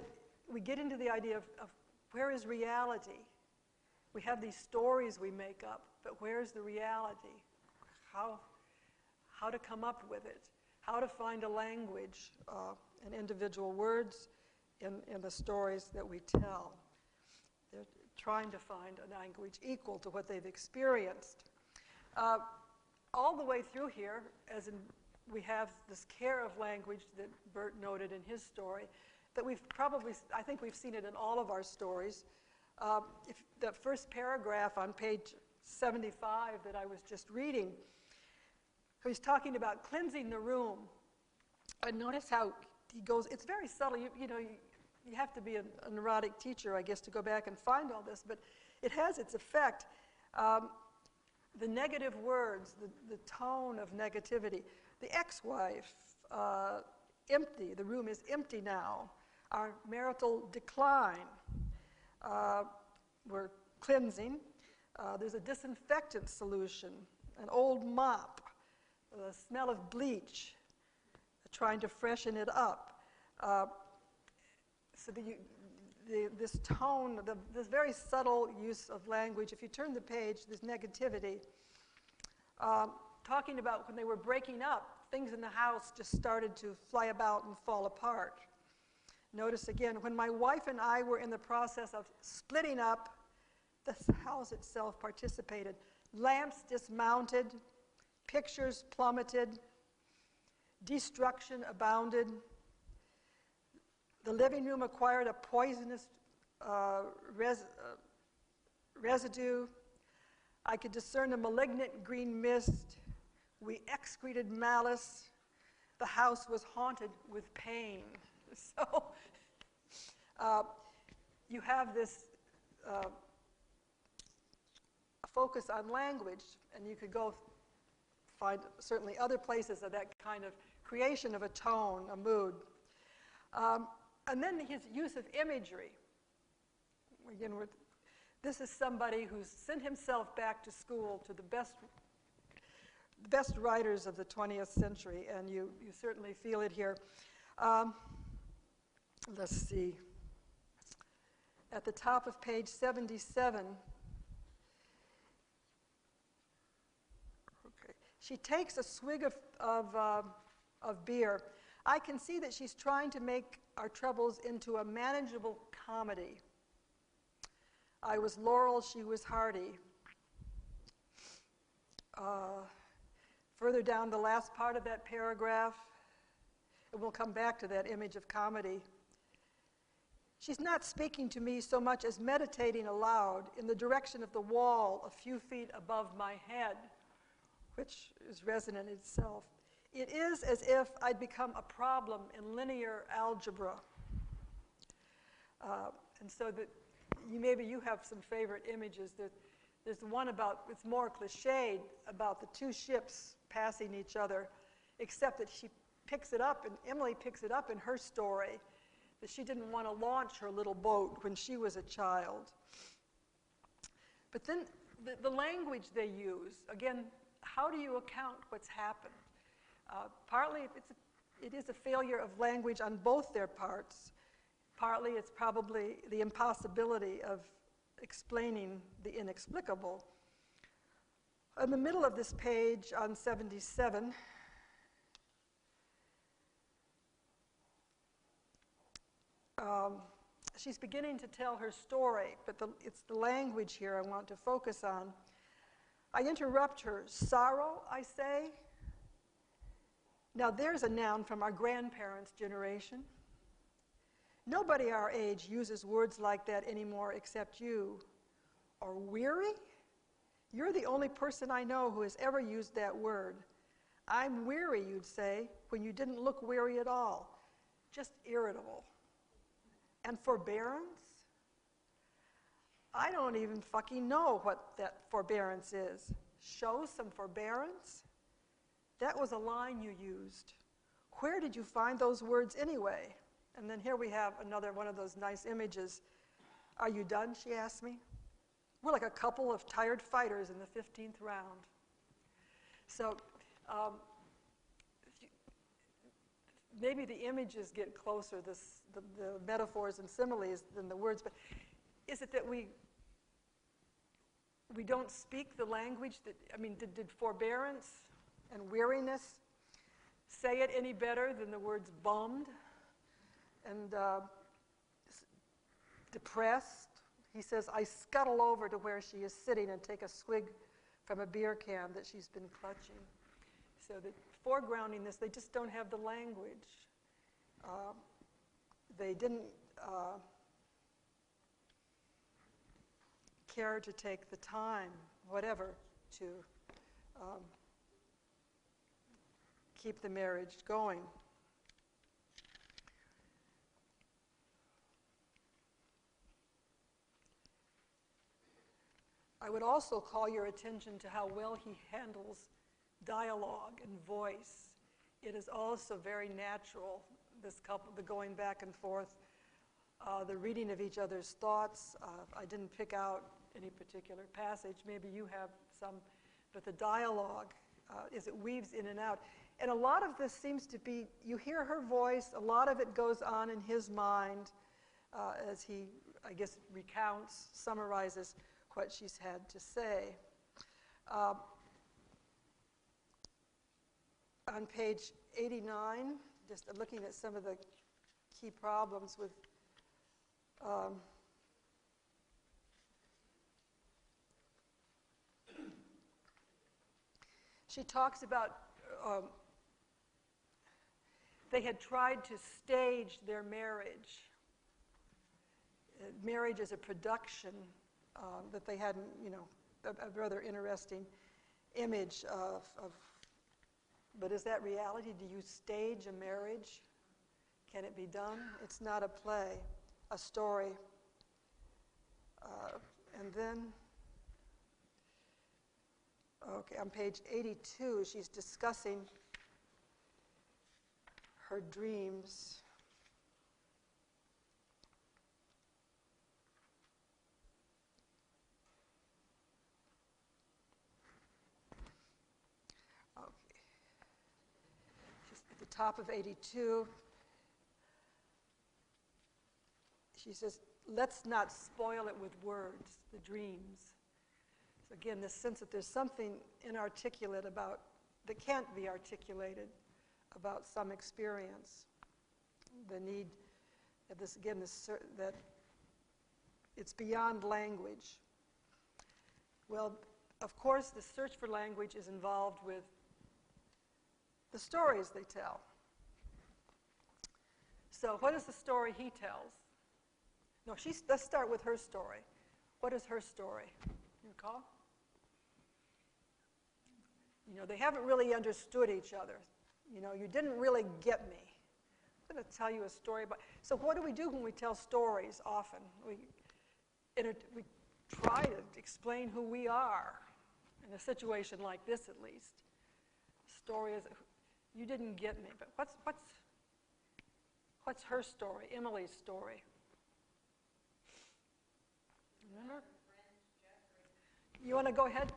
we get into the idea of where is reality? We have these stories we make up, but where's the reality? How to come up with it? How to find a language and individual words in the stories that we tell. They're trying to find a language equal to what they've experienced. All the way through here, we have this care of language that Bert noted in his story, that I think we've seen it in all of our stories. If the first paragraph on page 75 that I was just reading, he's talking about cleansing the room. And notice how he goes, it's very subtle. You have to be a neurotic teacher, I guess, to go back and find all this, but it has its effect. The negative words, the tone of negativity. The ex-wife, empty, the room is empty now. Our marital decline, we're cleansing. There's a disinfectant solution, an old mop, the smell of bleach, trying to freshen it up. So this tone, this very subtle use of language, if you turn the page, this negativity, talking about when they were breaking up, things in the house just started to fly about and fall apart. Notice again, when my wife and I were in the process of splitting up, the house itself participated. Lamps dismounted, pictures plummeted, destruction abounded. The living room acquired a poisonous residue. I could discern a malignant green mist. We excreted malice. The house was haunted with pain. So you have this focus on language, and you could go find certainly other places of that kind of creation of a tone, a mood. And then his use of imagery. Again, this is somebody who's sent himself back to school to the best writers of the 20th century, and you certainly feel it here. Let's see. At the top of page 77, okay, she takes a swig of beer. I can see that she's trying to make our troubles into a manageable comedy. I was Laurel, she was Hardy. Further down the last part of that paragraph, and we'll come back to that image of comedy. She's not speaking to me so much as meditating aloud in the direction of the wall a few feet above my head, which is resonant itself. It is as if I'd become a problem in linear algebra. And so that maybe you have some favorite images. There's the one about, it's more cliched, about the two ships passing each other, except that she picks it up, and Emily picks it up in her story, that she didn't want to launch her little boat when she was a child. But then the language they use, again, how do you account what's happened? Partly it is a failure of language on both their parts. Partly it's probably the impossibility of explaining the inexplicable. In the middle of this page on 77, she's beginning to tell her story, but it's the language here I want to focus on. I interrupt her. Sorrow, I say? Now there's a noun from our grandparents' generation. Nobody our age uses words like that anymore except you. Or weary? You're the only person I know who has ever used that word. I'm weary, you'd say, when you didn't look weary at all. Just irritable. And forbearance? I don't even fucking know what that forbearance is. Show some forbearance? That was a line you used. Where did you find those words anyway? And then here we have another one of those nice images. Are you done, she asked me. We're like a couple of tired fighters in the 15th round. So maybe the images get closer, the metaphors and similes, than the words, but is it that we don't speak the language that, I mean, did forbearance and weariness say it any better than the words bummed and depressed? He says, I scuttle over to where she is sitting and take a swig from a beer can that she's been clutching. So that foregrounding this, they just don't have the language. They didn't care to take the time, whatever, to keep the marriage going. I would also call your attention to how well he handles dialogue and voice. It is also very natural, this couple, the going back and forth, the reading of each other's thoughts. I didn't pick out any particular passage, maybe you have some, but the dialogue, as it weaves in and out. And a lot of this seems to be, you hear her voice, a lot of it goes on in his mind as he, I guess, recounts, summarizes what she's had to say. On page 89, just looking at some of the key problems with she talks about they had tried to stage their marriage. Marriage is a production that they hadn't, a rather interesting image of, but is that reality? Do you stage a marriage? Can it be done? It's not a play, a story. And then, okay, on page 82, she's discussing her dreams. Okay. She's at the top of 82. She says, let's not spoil it with words, the dreams. So again, this sense that there's something inarticulate about, that can't be articulated about some experience. The need that this, again, that it's beyond language. Well, of course, the search for language is involved with the stories they tell. So what is the story he tells? No, let's start with her story. What is her story? You recall? You know, they haven't really understood each other. You know, you didn't really get me. I'm going to tell you a story about. So what do we do when we tell stories often? We try to explain who we are in a situation like this, at least. Story is, you didn't get me, but what's her story, Emily's story? Remember? You want to go ahead?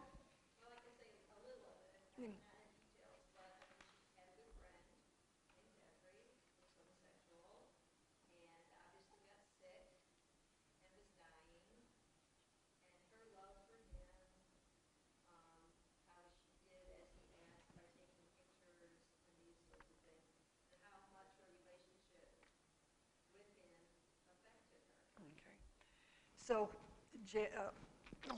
Well, I can say a little of it, Mm. not in details, but I mean, she had a good friend named Jeffrey, who was homosexual, and obviously got sick and was dying. And her love for him, how she did as he asked by taking pictures and these sorts of things, and how much her relationship with him affected her. Okay. So,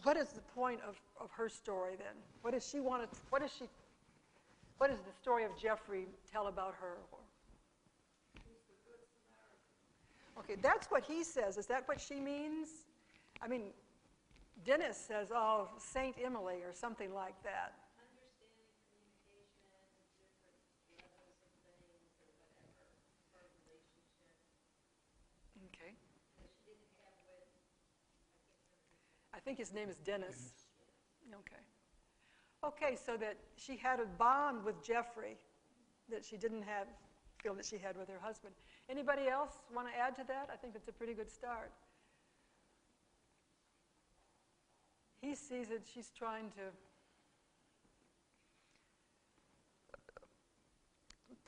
what is the point of her story then? What does she want to? What does the story of Jeffrey tell about her? Okay, that's what he says. Is that what she means? I mean, Dennis says, "Oh, Saint Emily" or something like that. Understanding communication, different levels of things or whatever, her relationship Okay. that she didn't have with, I think his name is Dennis. Okay. Okay, so that she had a bond with Jeffrey that she didn't feel that she had with her husband. Anybody else want to add to that? I think it's a pretty good start. He sees it, she's trying to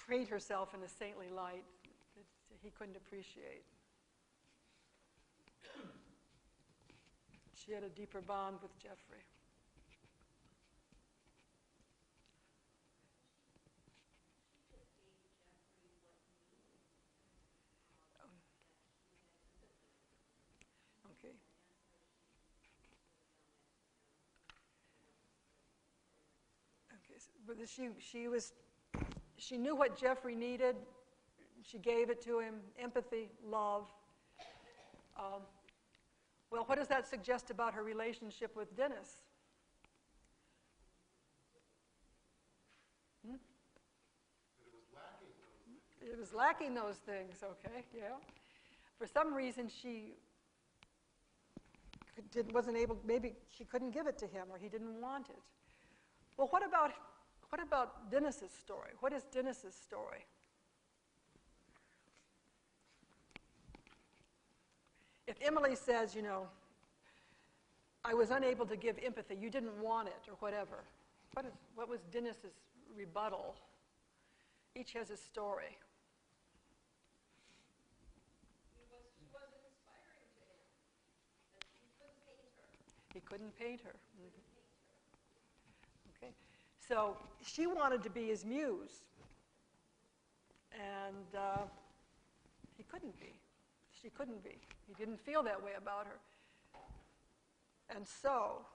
paint herself in a saintly light that he couldn't appreciate. She had a deeper bond with Jeffrey. Okay. Okay, but she knew what Jeffrey needed. She gave it to him. Empathy, love. Well, what does that suggest about her relationship with Dennis? That it was lacking those things. It was lacking those things, okay, yeah. For some reason, she wasn't able, maybe she couldn't give it to him or he didn't want it. Well, what about Dennis's story? What is Dennis's story? If Emily says, you know, I was unable to give empathy, you didn't want it, or whatever, what was Dennis's rebuttal? Each has a story. she wasn't inspiring to him, that he couldn't paint her. He couldn't paint her. Okay, so she wanted to be his muse, and he couldn't be. She couldn't be. He didn't feel that way about her. And so,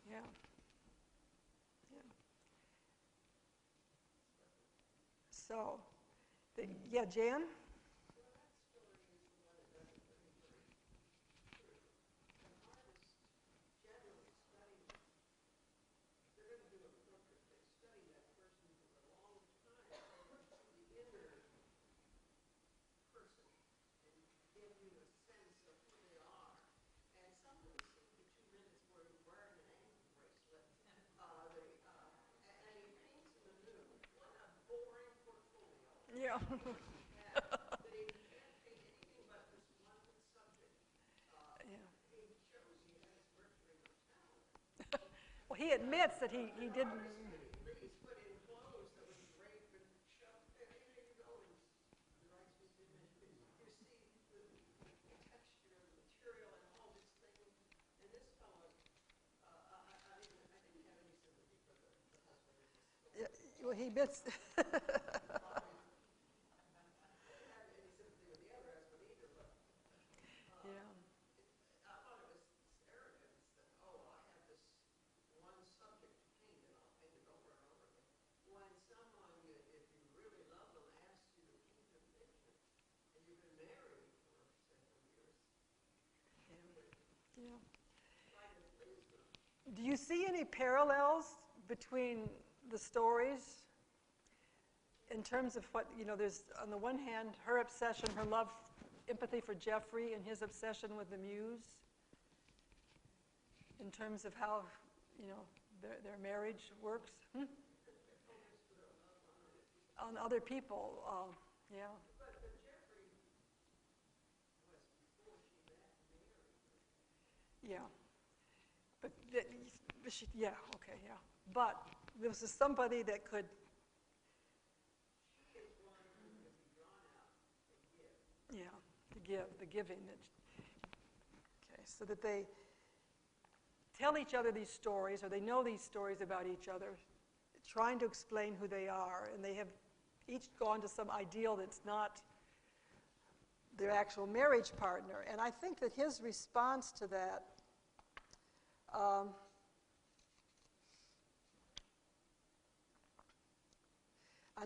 yeah. Yeah. So, yeah, Jan? Generally study, they're going to do a portrait, they study that person Yeah. But if you can't take anything but this one subject, Yeah. it shows he has virtually no talent. Well, he admits that he didn't. At least put in clothes that would drape and shove, there you go, and the rights was diminished. You see the texture, the material, and all these things. And this fellow, I didn't have any sympathy for the husband in this story. Yeah, well, he admits. I didn't have any sympathy with the other husband either, but Yeah. I thought it was arrogance that, oh, I have this one subject to paint and I'll paint it over and over again. When someone, if you really love them, asks you to paint their picture, and you've been married for several years, Yeah. try to please them. Do you see any parallels between the stories in terms of what, there's, on the one hand, her obsession, her love, empathy for Jeffrey, and his obsession with the muse, in terms of how, their marriage works? On other people, yeah. But Jeffrey was before she met Mary. Yeah. Yeah, okay, yeah. But this is somebody that could, She is one who can be drawn out and give. yeah, the giving. Okay, so that they tell each other these stories, or they know these stories about each other, trying to explain who they are, and they have each gone to some ideal that's not their actual marriage partner. And I think that his response to that on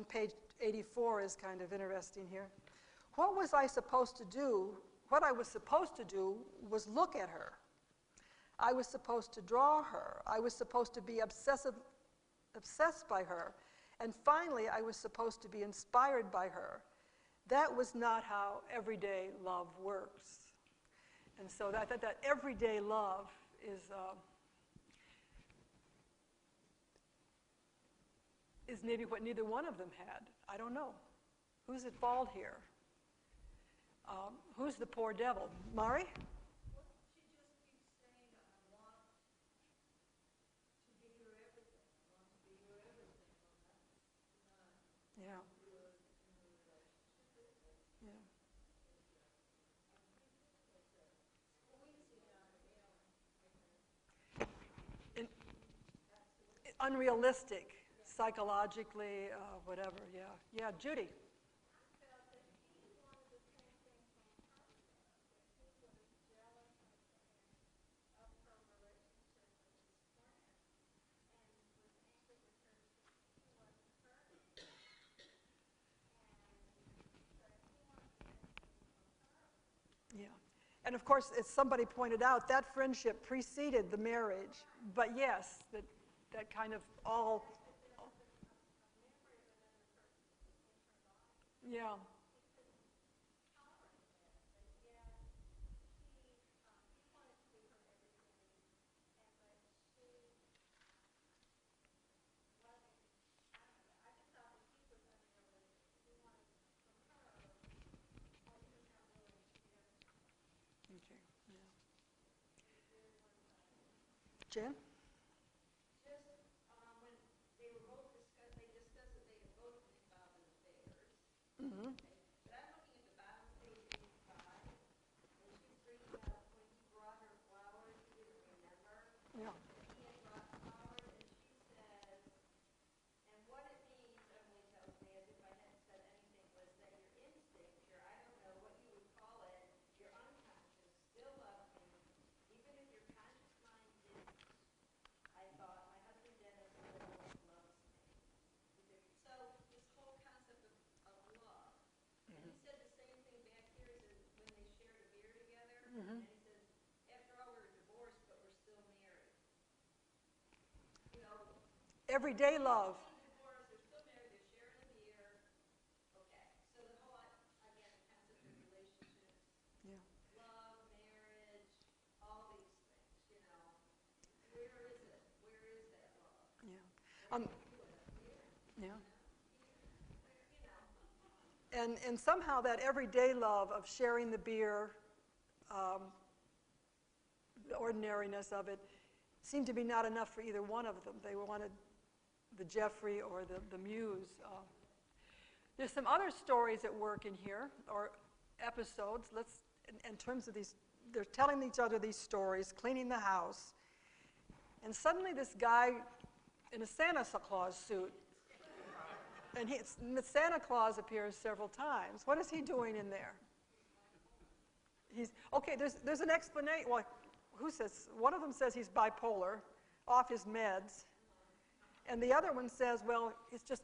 page 84 is kind of interesting here. What was I supposed to do? What I was supposed to do was look at her. I was supposed to draw her. I was supposed to be obsessed by her. And finally, I was supposed to be inspired by her. That was not how everyday love works. And so that everyday love is maybe what neither one of them had. I don't know. Who's at fault here? Who's the poor devil? Mari? She just keeps saying, I want to be your everything. I want to be your everything. Yeah. Good in the relationship. Yeah. Unrealistic, psychologically, whatever, yeah. Yeah, Judy. I felt that he wanted the same thing from her, that he was jealous of her relationship with his friend, and was angry with her because he wasn't hurting. And so he wanted the same thing from her. Yeah. And of course, as somebody pointed out, that friendship preceded the marriage. But yes, that kind of all. Yeah. Okay. Yeah. Jen? Just when they were both discussed, they discussed that they had both been involved in affairs. Mm-hmm. Okay. But I'm looking at the bottom of page 85, and she's bringing up when he brought her flowers, he didn't remember Yeah. that he had brought flowers, and she says, and what it means, Emily tells me, as if I hadn't said anything, was that your instinct, I don't know what you would call it, your unconscious, still loved me, even if your conscious mind didn't. I thought, my husband Dennis still loves me. So this whole concept of love. And he said the same thing back here as when they shared a beer together. And he says, after all, we're divorced, but we're still married. You know, Everyday love. being divorced, they're still married, they're sharing a beer. Okay. So the whole, again, the concept of relationships, Yeah. love, marriage, all these things, where is it? Where is that love? Yeah. Where do you do it? Up here? Yeah. Here? Where, And somehow that everyday love of sharing the beer, the ordinariness of it, seemed to be not enough for either one of them. They wanted the Jeffrey or the Muse. There's some other stories at work in here, or episodes. In terms of these, they're telling each other these stories, cleaning the house, and suddenly this guy in a Santa Claus suit, and Santa Claus appears several times. What is he doing in there? Okay, there's an explanation. Well, who says? One of them says he's bipolar, off his meds, and the other one says, well, it's just,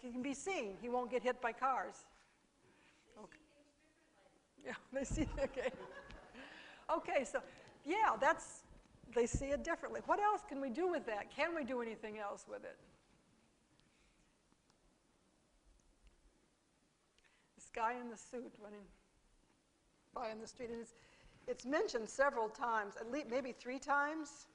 he can be seen. He won't get hit by cars. Okay. Yeah, they see, okay. Okay, so, yeah, they see it differently. What else can we do with that? Can we do anything else with it? This guy in the suit running by in the street, and it's mentioned several times, at least maybe 3 times.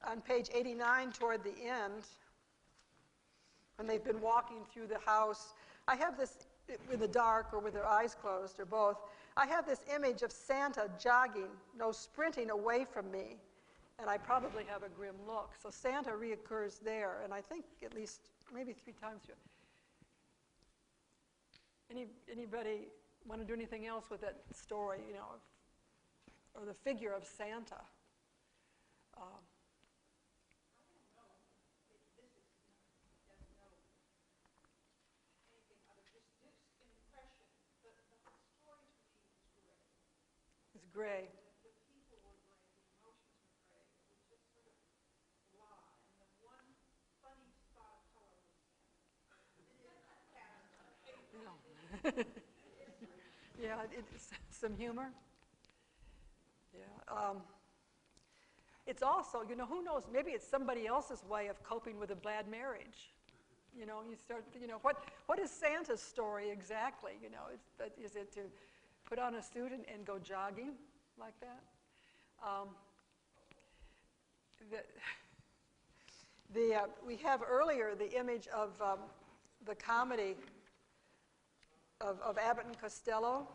On page 89 toward the end, when they've been walking through the house, I have this, in the dark or with their eyes closed or both, I have this image of Santa jogging, sprinting away from me, and I probably have a grim look. So Santa reoccurs there, and I think at least maybe 3 times. Anybody want to do anything else with that story, or the figure of Santa? It's gray. The people were gray, the emotions were gray. It was just sort of blah. And the one funny spot of color was Yeah, it's some humor. Yeah. It's also, who knows, maybe it's somebody else's way of coping with a bad marriage. You start, what is Santa's story exactly? Is it to put on a suit and go jogging like that? We have earlier the image of the comedy of Abbott and Costello.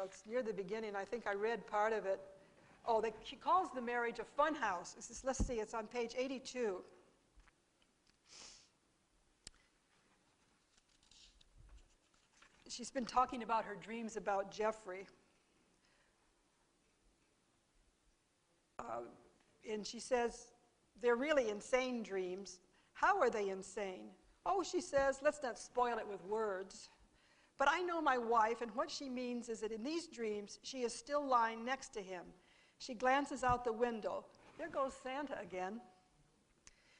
It's near the beginning. I think I read part of it. Oh, she calls the marriage a fun house. Let's see, it's on page 82. She's been talking about her dreams about Jeffrey. And she says, they're really insane dreams. How are they insane? Oh, she says, let's not spoil it with words. But I know my wife, and what she means is that in these dreams, she is still lying next to him. She glances out the window. There goes Santa again.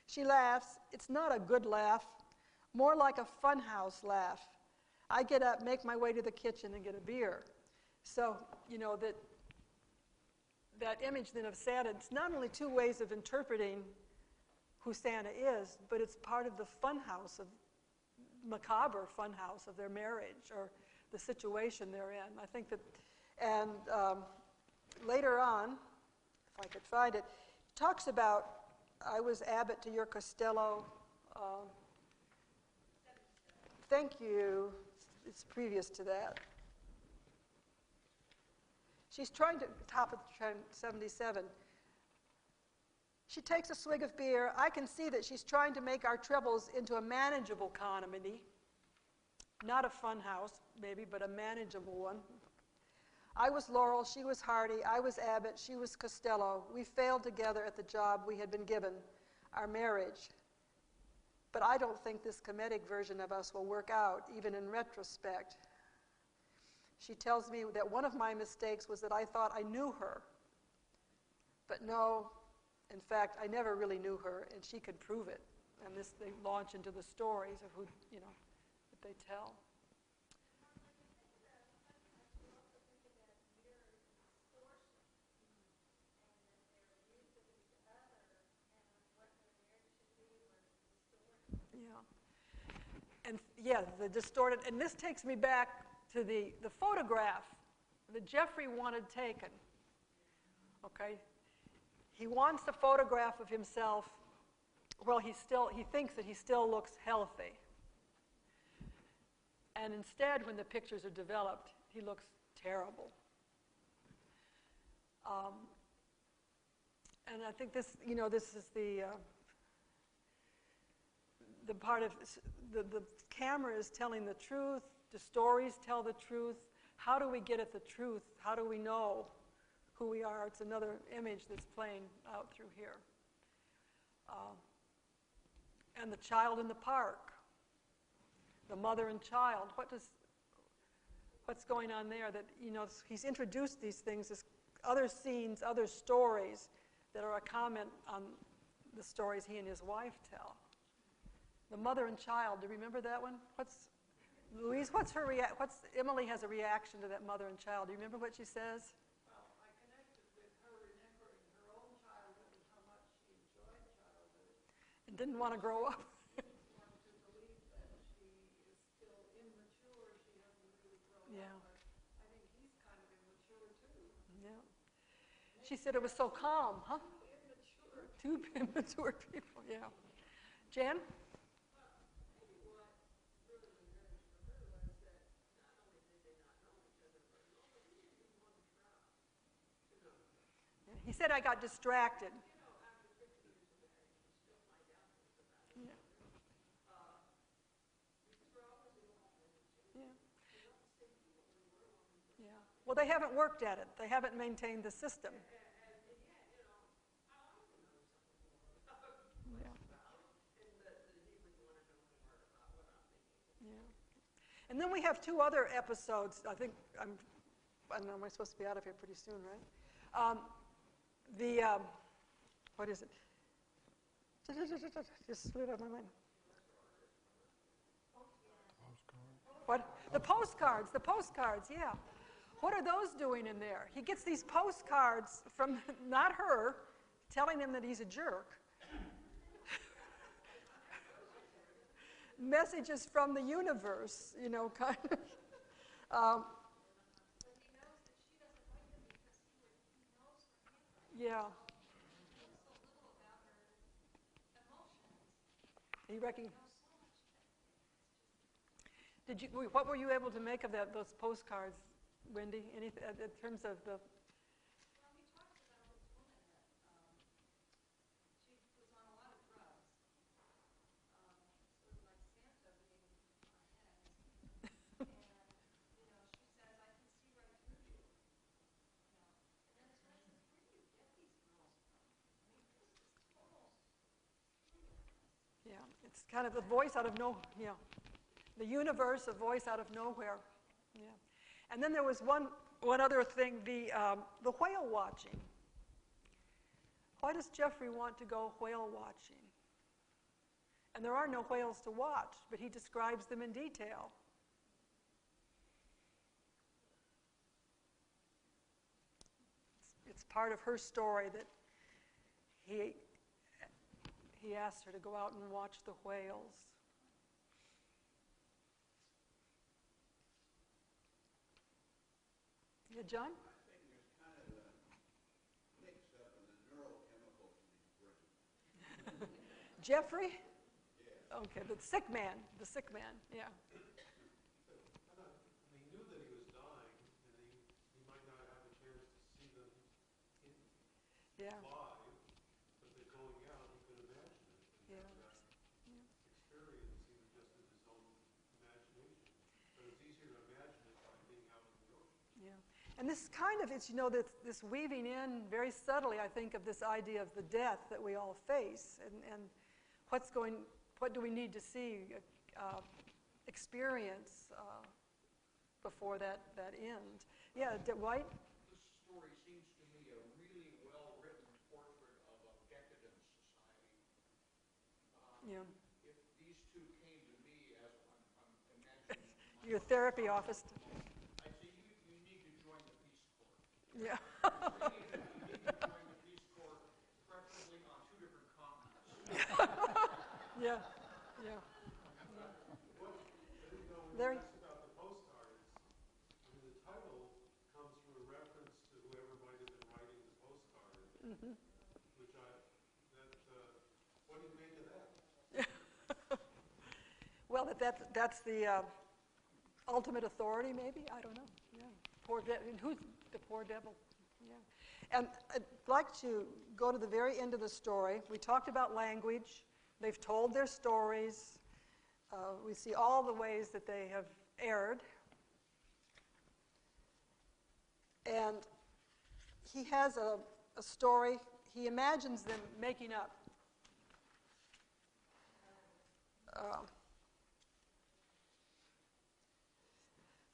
She laughs. It's not a good laugh, more like a funhouse laugh. I get up, make my way to the kitchen, and get a beer. So, that image then of Santa, it's not only 2 ways of interpreting who Santa is, but it's part of the macabre funhouse of their marriage or the situation they're in. I think that, and later on, if I could find it, talks about, I was Abbott to your Costello. Thank you. It's previous to that. She's trying to, top of 77. She takes a swig of beer. I can see that she's trying to make our troubles into a manageable comedy. Not a fun house, maybe, but a manageable one. I was Laurel, she was Hardy, I was Abbott, she was Costello. We failed together at the job we had been given, our marriage. But I don't think this comedic version of us will work out, even in retrospect. She tells me that one of my mistakes was that I thought I knew her. But no, in fact, I never really knew her, and she could prove it. And they launch into the stories of who, that they tell. Yeah, and yeah, the distorted, and this takes me back to the photograph that Jeffrey wanted taken. Okay? He wants a photograph of himself. Well, he thinks that he still looks healthy. And instead, when the pictures are developed, he looks terrible. And I think this, this is the part of the camera is telling the truth. The stories tell the truth. How do we get at the truth? How do we know who we are? It's another image that's playing out through here. And the child in the park, the mother and child. What's going on there? That he's introduced these things as other scenes, other stories that are a comment on the stories he and his wife tell. The mother and child. Do you remember that one? Louise? Emily has a reaction to that mother and child. Do you remember what she says? Well, I connected with her remembering her own childhood and how much she enjoyed childhood. And didn't want to grow up. I want to believe that she is still immature. She hasn't really grown Yeah. up, but I think he's kind of immature too. Yeah. She said it was so calm, huh? Immature. Two immature people, yeah. Jan? Maybe what really emerged for her was that not only did they not know each other very well, but he didn't even want to try. He said I got distracted. After 50 years of marriage, you still find out things about each Yeah. other. Because we're always alone. Yeah. We're not the same people we were when we were. Yeah. Well, they haven't worked at it. They haven't maintained the system. And yet, I like to know something more about Yeah. and that he would want to know more about what I'm thinking. Yeah. And then we have two other episodes. I think I don't know, am I supposed to be out of here pretty soon, right? What is it? Just split out of my mind. What? The postcards, yeah. What are those doing in there? He gets these postcards from, not her, telling him that he's a jerk. Messages from the universe, kind of. But he knows that she doesn't like him because he knows her handwriting. Yeah. He knows so little about her emotions. He reckon. He knows so much that What were you able to make of those postcards, Wendy? In terms of the? Well, he talks about this woman that she was on a lot of drugs, sort of like Santa being on X. And she says, "I can see right through you." And then his friend says, "Where do you get these girls from? I mean, this is total screw-up." Yeah, it's kind of the voice out of yeah. The universe, a voice out of nowhere. Yeah. And then there was one other thing, the whale watching. Why does Jeffrey want to go whale watching? And there are no whales to watch, but he describes them in detail. It's part of her story that he asked her to go out and watch the whales. Yeah, John? I think there's kind of a mix-up in the neurochemicals in his brain. Jeffrey? Yeah. Okay, the sick man, yeah. He knew that he was dying, and he might not have a chance to see them Yeah. live, but they're going out, he could imagine it. And Yeah. have that experience, even just in his own imagination. But it's easier to imagine it by being out in the ocean. Yeah. And this kind of, it's, this weaving in very subtly, I think, of this idea of the death that we all face, and what do we need to see, experience before that end? Yeah, White? This story seems to me a really well-written portrait of a decadent society. Yeah. If these two came to me as I'm imagining Your therapy office. I'd say you need to join the Peace Corps. Yeah. You need to join the Peace Corps, preferably on 2 different continents. Yeah. Yeah. When There. you asked about the postcards, I mean, the title comes from Which what do you make of that? Well, that's the ultimate authority, maybe? I don't know. Yeah. Who's the poor devil? Yeah. And I'd like to go to the very end of the story. We talked about language. They've told their stories. We see all the ways that they have erred. And he has a story. He imagines them making up.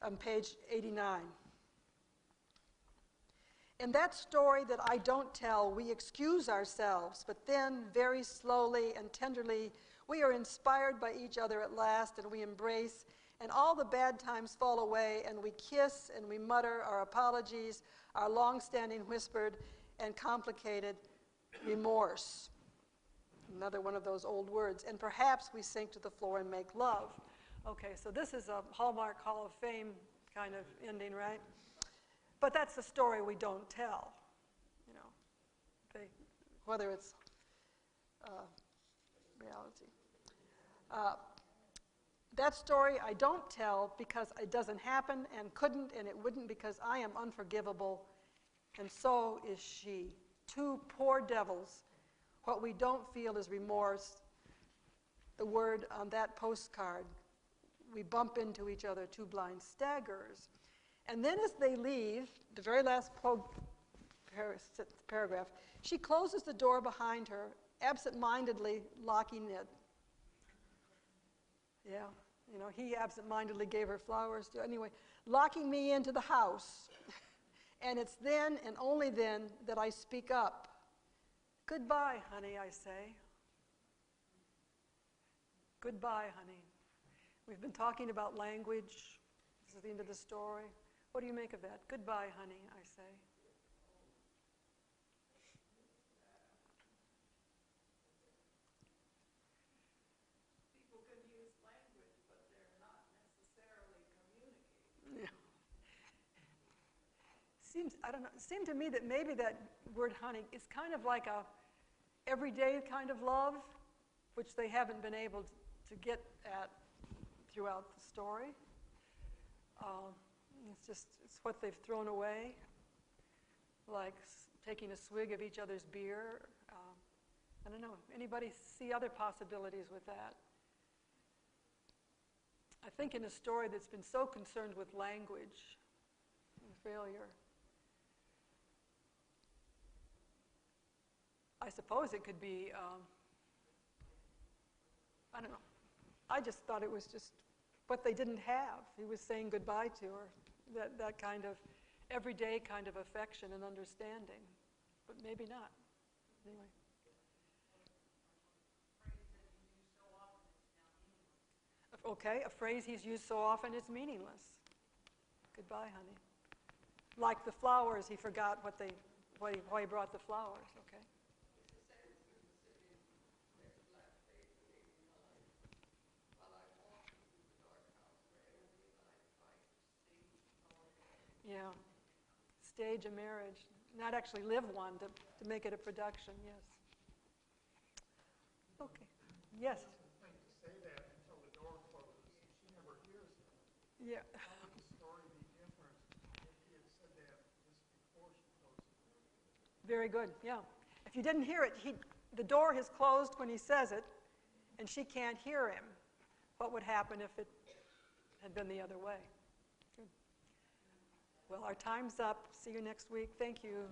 On page 89. In that story that I don't tell, we excuse ourselves, but then very slowly and tenderly, we are inspired by each other at last, and we embrace, and all the bad times fall away, and we kiss, and we mutter our apologies, our long-standing whispered and complicated remorse. Another one of those old words. And perhaps we sink to the floor and make love. Okay, so this is a Hallmark Hall of Fame kind of ending, right? But that's the story we don't tell, you know, whether it's reality. That story I don't tell because it doesn't happen and couldn't and it wouldn't because I am unforgivable, and so is she. Two poor devils. What we don't feel is remorse. The word on that postcard, we bump into each other, two blind staggers. And then as they leave, the very last paragraph, she closes the door behind her, absent-mindedly locking it. Yeah, you know, he absent-mindedly gave her flowers too. Anyway, locking me into the house. And it's then and only then that I speak up. Goodbye, honey, I say. Goodbye, honey. We've been talking about language. This is the end of the story. What do you make of that? Goodbye, honey, I say. People can use language, but they're not necessarily communicating. Yeah. I don't know, it seemed to me that maybe that word honey is kind of like a everyday kind of love, which they haven't been able to get at throughout the story. It's what they've thrown away, like taking a swig of each other's beer. I don't know, anybody see other possibilities with that? I think in a story that's been so concerned with language and failure, I suppose it could be, I don't know. I just thought it was just what they didn't have. He was saying goodbye to her, that kind of everyday kind of affection and understanding, but maybe not. Anyway. Okay, a phrase he's used so often is meaningless. Goodbye, honey. Like the flowers, he forgot why he brought the flowers, okay? Yeah, stage a marriage, not actually live one, to make it a production, yes. Okay, yes? I to say that until the door closes. She never hears it. Yeah. How would the story be different if he had said that just before she closed the door? Very good, yeah. If you didn't hear it, the door has closed when he says it, and she can't hear him. What would happen if it had been the other way? Good. Well, our time's up. See you next week. Thank you.